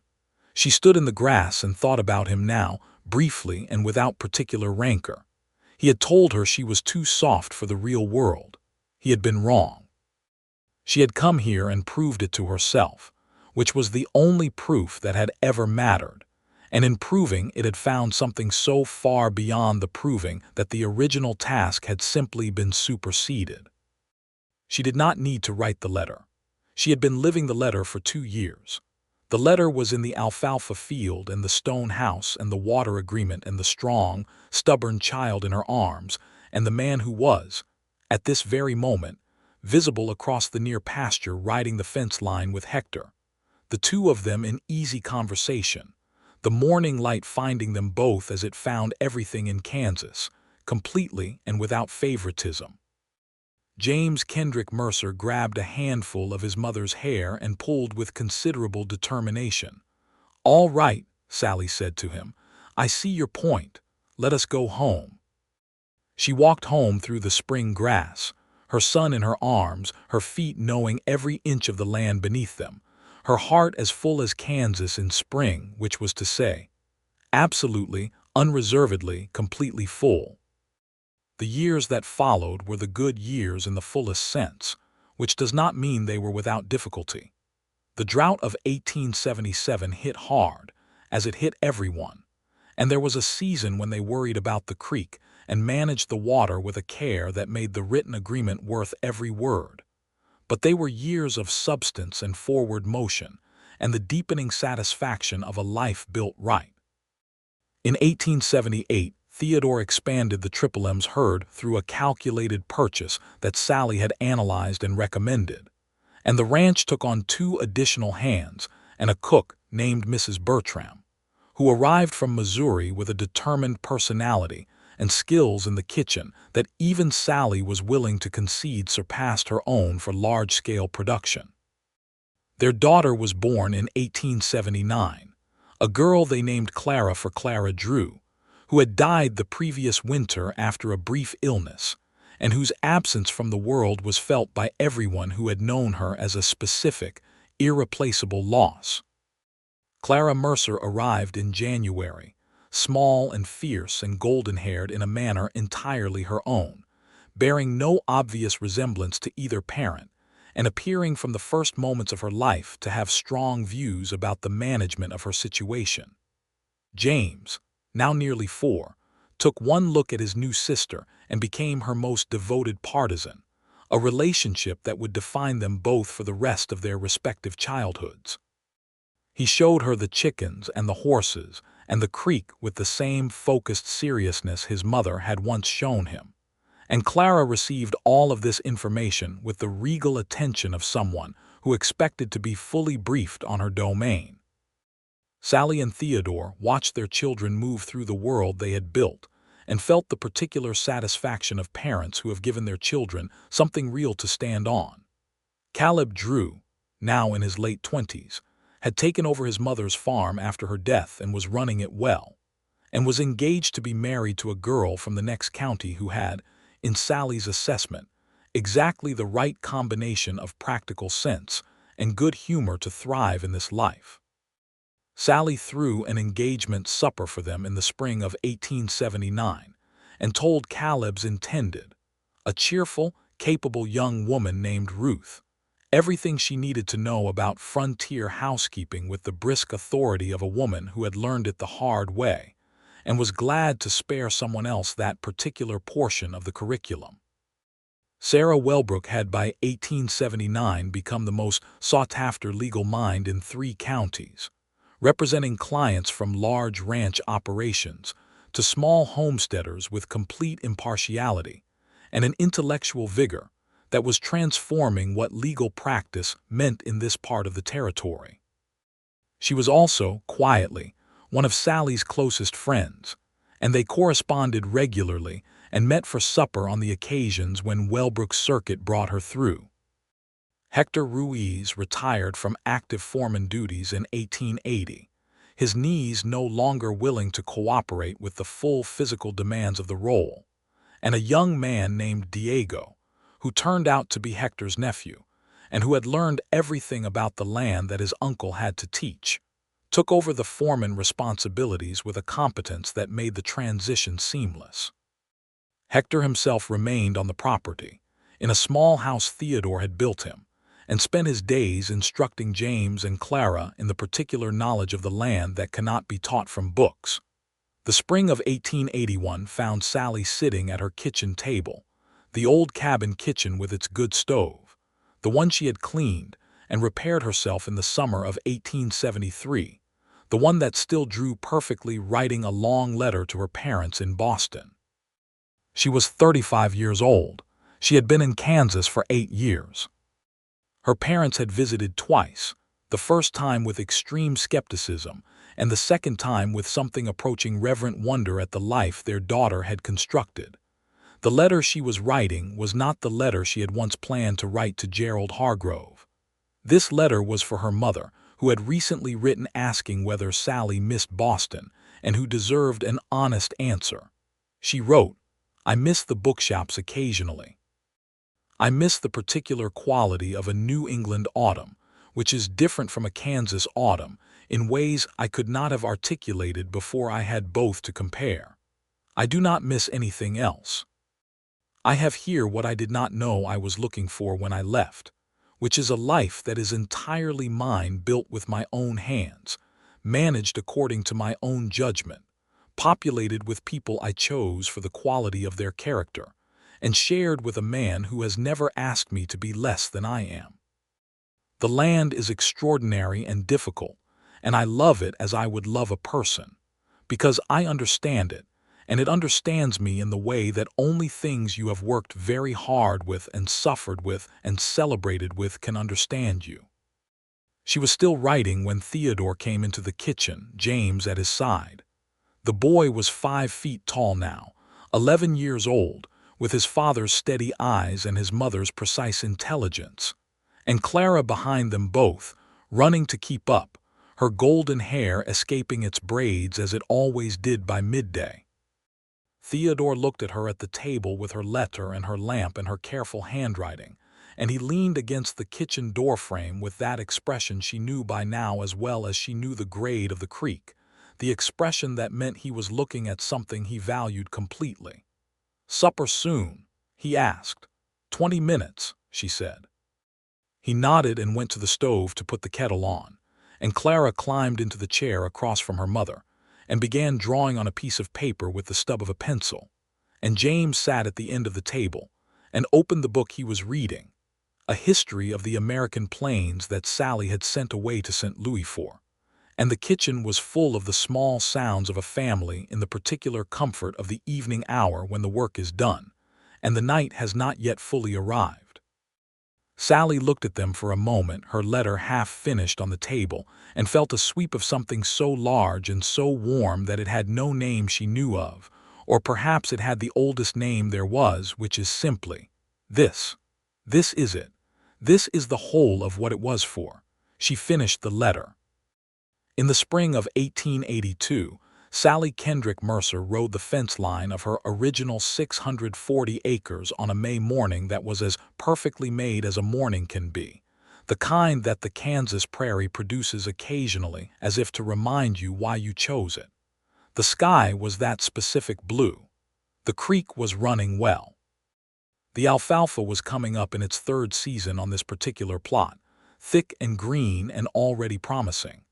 She stood in the grass and thought about him now, briefly and without particular rancor. He had told her she was too soft for the real world. He had been wrong. She had come here and proved it to herself, which was the only proof that had ever mattered, and in proving it had found something so far beyond the proving that the original task had simply been superseded. She did not need to write the letter. She had been living the letter for 2 years. The letter was in the alfalfa field and the stone house and the water agreement and the strong, stubborn child in her arms and the man who was, at this very moment, visible across the near pasture riding the fence line with Hector, the two of them in easy conversation, the morning light finding them both as it found everything in Kansas, completely and without favoritism. James Kendrick Mercer grabbed a handful of his mother's hair and pulled with considerable determination. "All right," Sallie said to him. "I see your point. Let us go home." She walked home through the spring grass, her son in her arms, her feet knowing every inch of the land beneath them, her heart as full as Kansas in spring, which was to say, absolutely, unreservedly, completely full. The years that followed were the good years in the fullest sense, which does not mean they were without difficulty. The drought of 1877 hit hard, as it hit everyone, and there was a season when they worried about the creek and managed the water with a care that made the written agreement worth every word. But they were years of substance and forward motion, and the deepening satisfaction of a life built right. In 1878, Theodore expanded the Triple M's herd through a calculated purchase that Sallie had analyzed and recommended, and the ranch took on 2 additional hands and a cook named Mrs. Bertram, who arrived from Missouri with a determined personality and skills in the kitchen that even Sallie was willing to concede surpassed her own for large-scale production. Their daughter was born in 1879, a girl they named Clara for Clara Drew, who had died the previous winter after a brief illness, and whose absence from the world was felt by everyone who had known her as a specific, irreplaceable loss. Clara Mercer arrived in January, small and fierce and golden-haired in a manner entirely her own, bearing no obvious resemblance to either parent, and appearing from the first moments of her life to have strong views about the management of her situation. James, now nearly 4, took one look at his new sister and became her most devoted partisan, a relationship that would define them both for the rest of their respective childhoods. He showed her the chickens and the horses and the creek with the same focused seriousness his mother had once shown him, and Clara received all of this information with the regal attention of someone who expected to be fully briefed on her domain. Sallie and Theodore watched their children move through the world they had built and felt the particular satisfaction of parents who have given their children something real to stand on. Caleb Drew, now in his late 20s, had taken over his mother's farm after her death and was running it well, and was engaged to be married to a girl from the next county who had, in Sallie's assessment, exactly the right combination of practical sense and good humor to thrive in this life. Sallie threw an engagement supper for them in the spring of 1879 and told Caleb's intended, a cheerful, capable young woman named Ruth, everything she needed to know about frontier housekeeping with the brisk authority of a woman who had learned it the hard way and was glad to spare someone else that particular portion of the curriculum. Sarah Wellbrook had by 1879 become the most sought-after legal mind in 3 counties, representing clients from large ranch operations to small homesteaders with complete impartiality and an intellectual vigor that was transforming what legal practice meant in this part of the territory. She was also, quietly, one of Sallie's closest friends, and they corresponded regularly and met for supper on the occasions when Wellbrook's circuit brought her through. Hector Ruiz retired from active foreman duties in 1880, his knees no longer willing to cooperate with the full physical demands of the role, and a young man named Diego, who turned out to be Hector's nephew, and who had learned everything about the land that his uncle had to teach, took over the foreman responsibilities with a competence that made the transition seamless. Hector himself remained on the property, in a small house Theodore had built him, and spent his days instructing James and Clara in the particular knowledge of the land that cannot be taught from books. The spring of 1881 found Sallie sitting at her kitchen table, the old cabin kitchen with its good stove, the one she had cleaned and repaired herself in the summer of 1873, the one that still drew perfectly, writing a long letter to her parents in Boston. She was 35 years old. She had been in Kansas for 8 years. Her parents had visited twice, the first time with extreme skepticism, and the second time with something approaching reverent wonder at the life their daughter had constructed. The letter she was writing was not the letter she had once planned to write to Gerald Hargrove. This letter was for her mother, who had recently written asking whether Sallie missed Boston and who deserved an honest answer. She wrote, "I miss the bookshops occasionally. I miss the particular quality of a New England autumn, which is different from a Kansas autumn in ways I could not have articulated before I had both to compare. I do not miss anything else. I have here what I did not know I was looking for when I left, which is a life that is entirely mine, built with my own hands, managed according to my own judgment, populated with people I chose for the quality of their character, and shared with a man who has never asked me to be less than I am. The land is extraordinary and difficult, and I love it as I would love a person, because I understand it, and it understands me in the way that only things you have worked very hard with and suffered with and celebrated with can understand you." She was still writing when Theodore came into the kitchen, James at his side. The boy was 5 feet tall now, 11 years old, with his father's steady eyes and his mother's precise intelligence, and Clara behind them both, running to keep up, her golden hair escaping its braids as it always did by midday. Theodore looked at her at the table with her letter and her lamp and her careful handwriting, and he leaned against the kitchen doorframe with that expression she knew by now as well as she knew the grade of the creek, the expression that meant he was looking at something he valued completely. "Supper soon?" he asked. 20 minutes, she said. He nodded and went to the stove to put the kettle on, and Clara climbed into the chair across from her mother and began drawing on a piece of paper with the stub of a pencil, and James sat at the end of the table and opened the book he was reading, a history of the American plains that Sallie had sent away to St. Louis for, and the kitchen was full of the small sounds of a family in the particular comfort of the evening hour when the work is done, and the night has not yet fully arrived. Sallie looked at them for a moment, her letter half finished on the table, and felt a sweep of something so large and so warm that it had no name she knew of, or perhaps it had the oldest name there was, which is simply, this. This is it. This is the whole of what it was for. She finished the letter. In the spring of 1882, Sallie Kendrick Mercer rode the fence line of her original 640 acres on a May morning that was as perfectly made as a morning can be, the kind that the Kansas prairie produces occasionally as if to remind you why you chose it. The sky was that specific blue. The creek was running well. The alfalfa was coming up in its 3rd season on this particular plot, thick and green and already promising.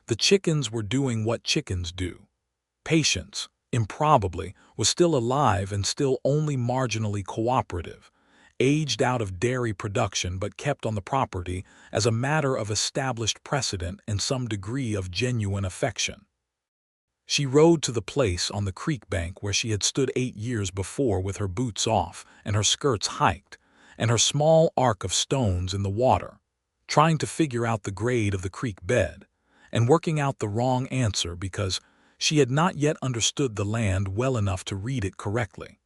The chickens were doing what chickens do. Patience, improbably, was still alive and still only marginally cooperative, aged out of dairy production but kept on the property as a matter of established precedent and some degree of genuine affection. She rode to the place on the creek bank where she had stood 8 years before with her boots off and her skirts hiked and her small arc of stones in the water, trying to figure out the grade of the creek bed, and working out the wrong answer because she had not yet understood the land well enough to read it correctly.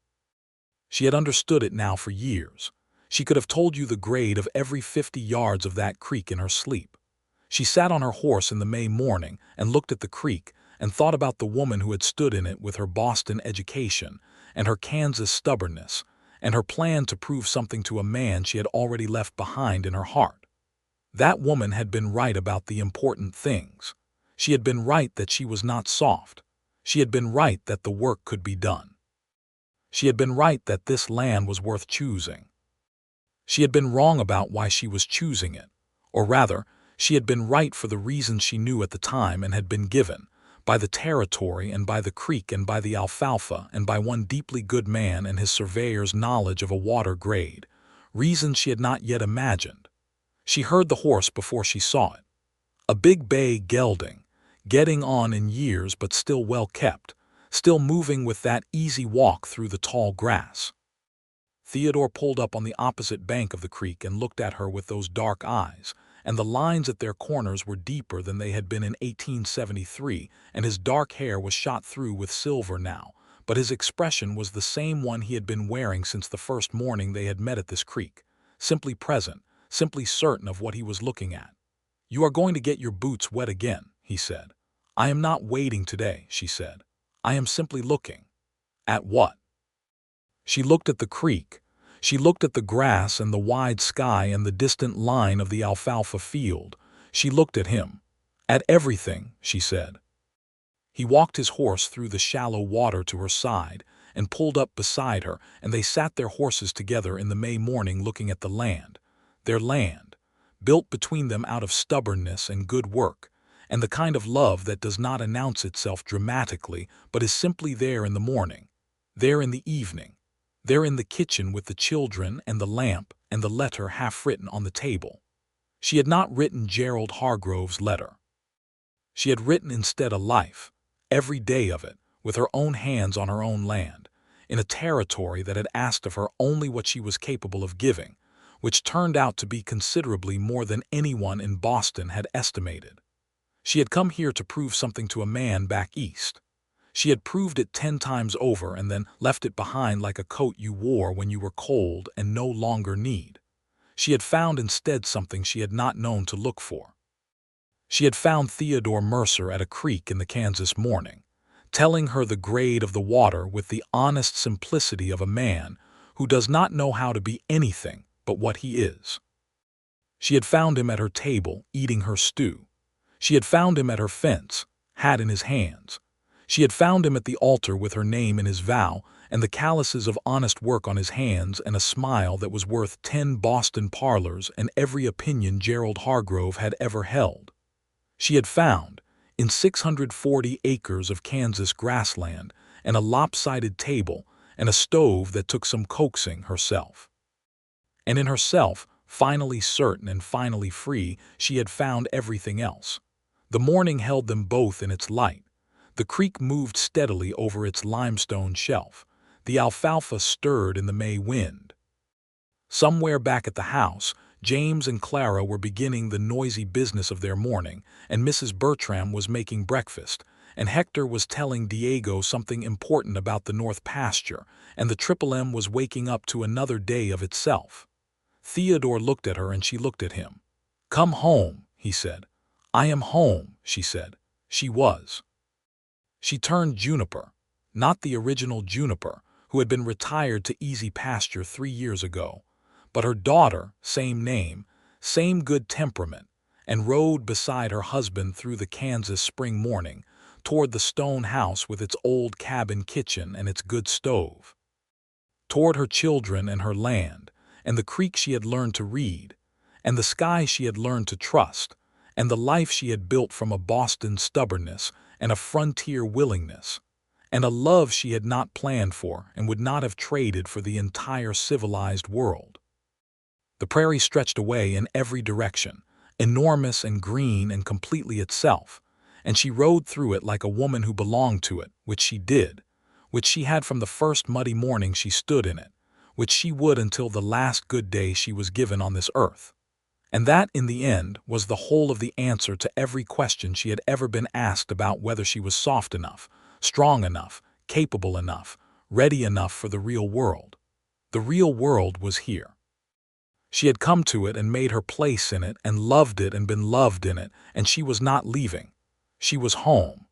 She had understood it now for years. She could have told you the grade of every 50 yards of that creek in her sleep. She sat on her horse in the May morning and looked at the creek and thought about the woman who had stood in it with her Boston education and her Kansas stubbornness and her plan to prove something to a man she had already left behind in her heart. That woman had been right about the important things. She had been right that she was not soft. She had been right that the work could be done. She had been right that this land was worth choosing. She had been wrong about why she was choosing it. Or rather, she had been right for the reasons she knew at the time and had been given, by the territory and by the creek and by the alfalfa and by one deeply good man and his surveyor's knowledge of a water grade, reasons she had not yet imagined. She heard the horse before she saw it. A big bay gelding, getting on in years but still well kept, still moving with that easy walk through the tall grass. Theodore pulled up on the opposite bank of the creek and looked at her with those dark eyes, and the lines at their corners were deeper than they had been in 1873, and his dark hair was shot through with silver now, but his expression was the same one he had been wearing since the first morning they had met at this creek, simply present, simply certain of what he was looking at. "You are going to get your boots wet again," he said. "I am not waiting today," she said. "I am simply looking." "At what?" She looked at the creek. She looked at the grass and the wide sky and the distant line of the alfalfa field. She looked at him. "At everything," she said. He walked his horse through the shallow water to her side and pulled up beside her, and they sat their horses together in the May morning looking at the land, their land, built between them out of stubbornness and good work, and the kind of love that does not announce itself dramatically but is simply there in the morning, there in the evening, there in the kitchen with the children and the lamp and the letter half-written on the table. She had not written Gerald Hargrove's letter. She had written instead a life, every day of it, with her own hands on her own land, in a territory that had asked of her only what she was capable of giving, which turned out to be considerably more than anyone in Boston had estimated. She had come here to prove something to a man back east. She had proved it 10 times over and then left it behind like a coat you wore when you were cold and no longer need. She had found instead something she had not known to look for. She had found Theodore Mercer at a creek in the Kansas morning, telling her the grade of the water with the honest simplicity of a man who does not know how to be anything but what he is. She had found him at her table, eating her stew. She had found him at her fence, hat in his hands. She had found him at the altar with her name in his vow and the calluses of honest work on his hands and a smile that was worth 10 Boston parlors and every opinion Gerald Hargrove had ever held. She had found, in 640 acres of Kansas grassland, and a lopsided table and a stove that took some coaxing herself. And in herself, finally certain and finally free, she had found everything else. The morning held them both in its light. The creek moved steadily over its limestone shelf. The alfalfa stirred in the May wind. Somewhere back at the house, James and Clara were beginning the noisy business of their morning, and Mrs. Bertram was making breakfast, and Hector was telling Diego something important about the North Pasture, and the Triple M was waking up to another day of itself. Theodore looked at her and she looked at him. "Come home," he said. "I am home," she said. She was. She turned Juniper, not the original Juniper, who had been retired to easy pasture 3 years ago, but her daughter, same name, same good temperament, and rode beside her husband through the Kansas spring morning, toward the stone house with its old cabin kitchen and its good stove, toward her children and her land, and the creek she had learned to read, and the sky she had learned to trust, and the life she had built from a Boston stubbornness and a frontier willingness, and a love she had not planned for and would not have traded for the entire civilized world. The prairie stretched away in every direction, enormous and green and completely itself, and she rode through it like a woman who belonged to it, which she did, which she had from the first muddy morning she stood in it, which she would until the last good day she was given on this earth. And that, in the end, was the whole of the answer to every question she had ever been asked about whether she was soft enough, strong enough, capable enough, ready enough for the real world. The real world was here. She had come to it and made her place in it and loved it and been loved in it, and she was not leaving. She was home.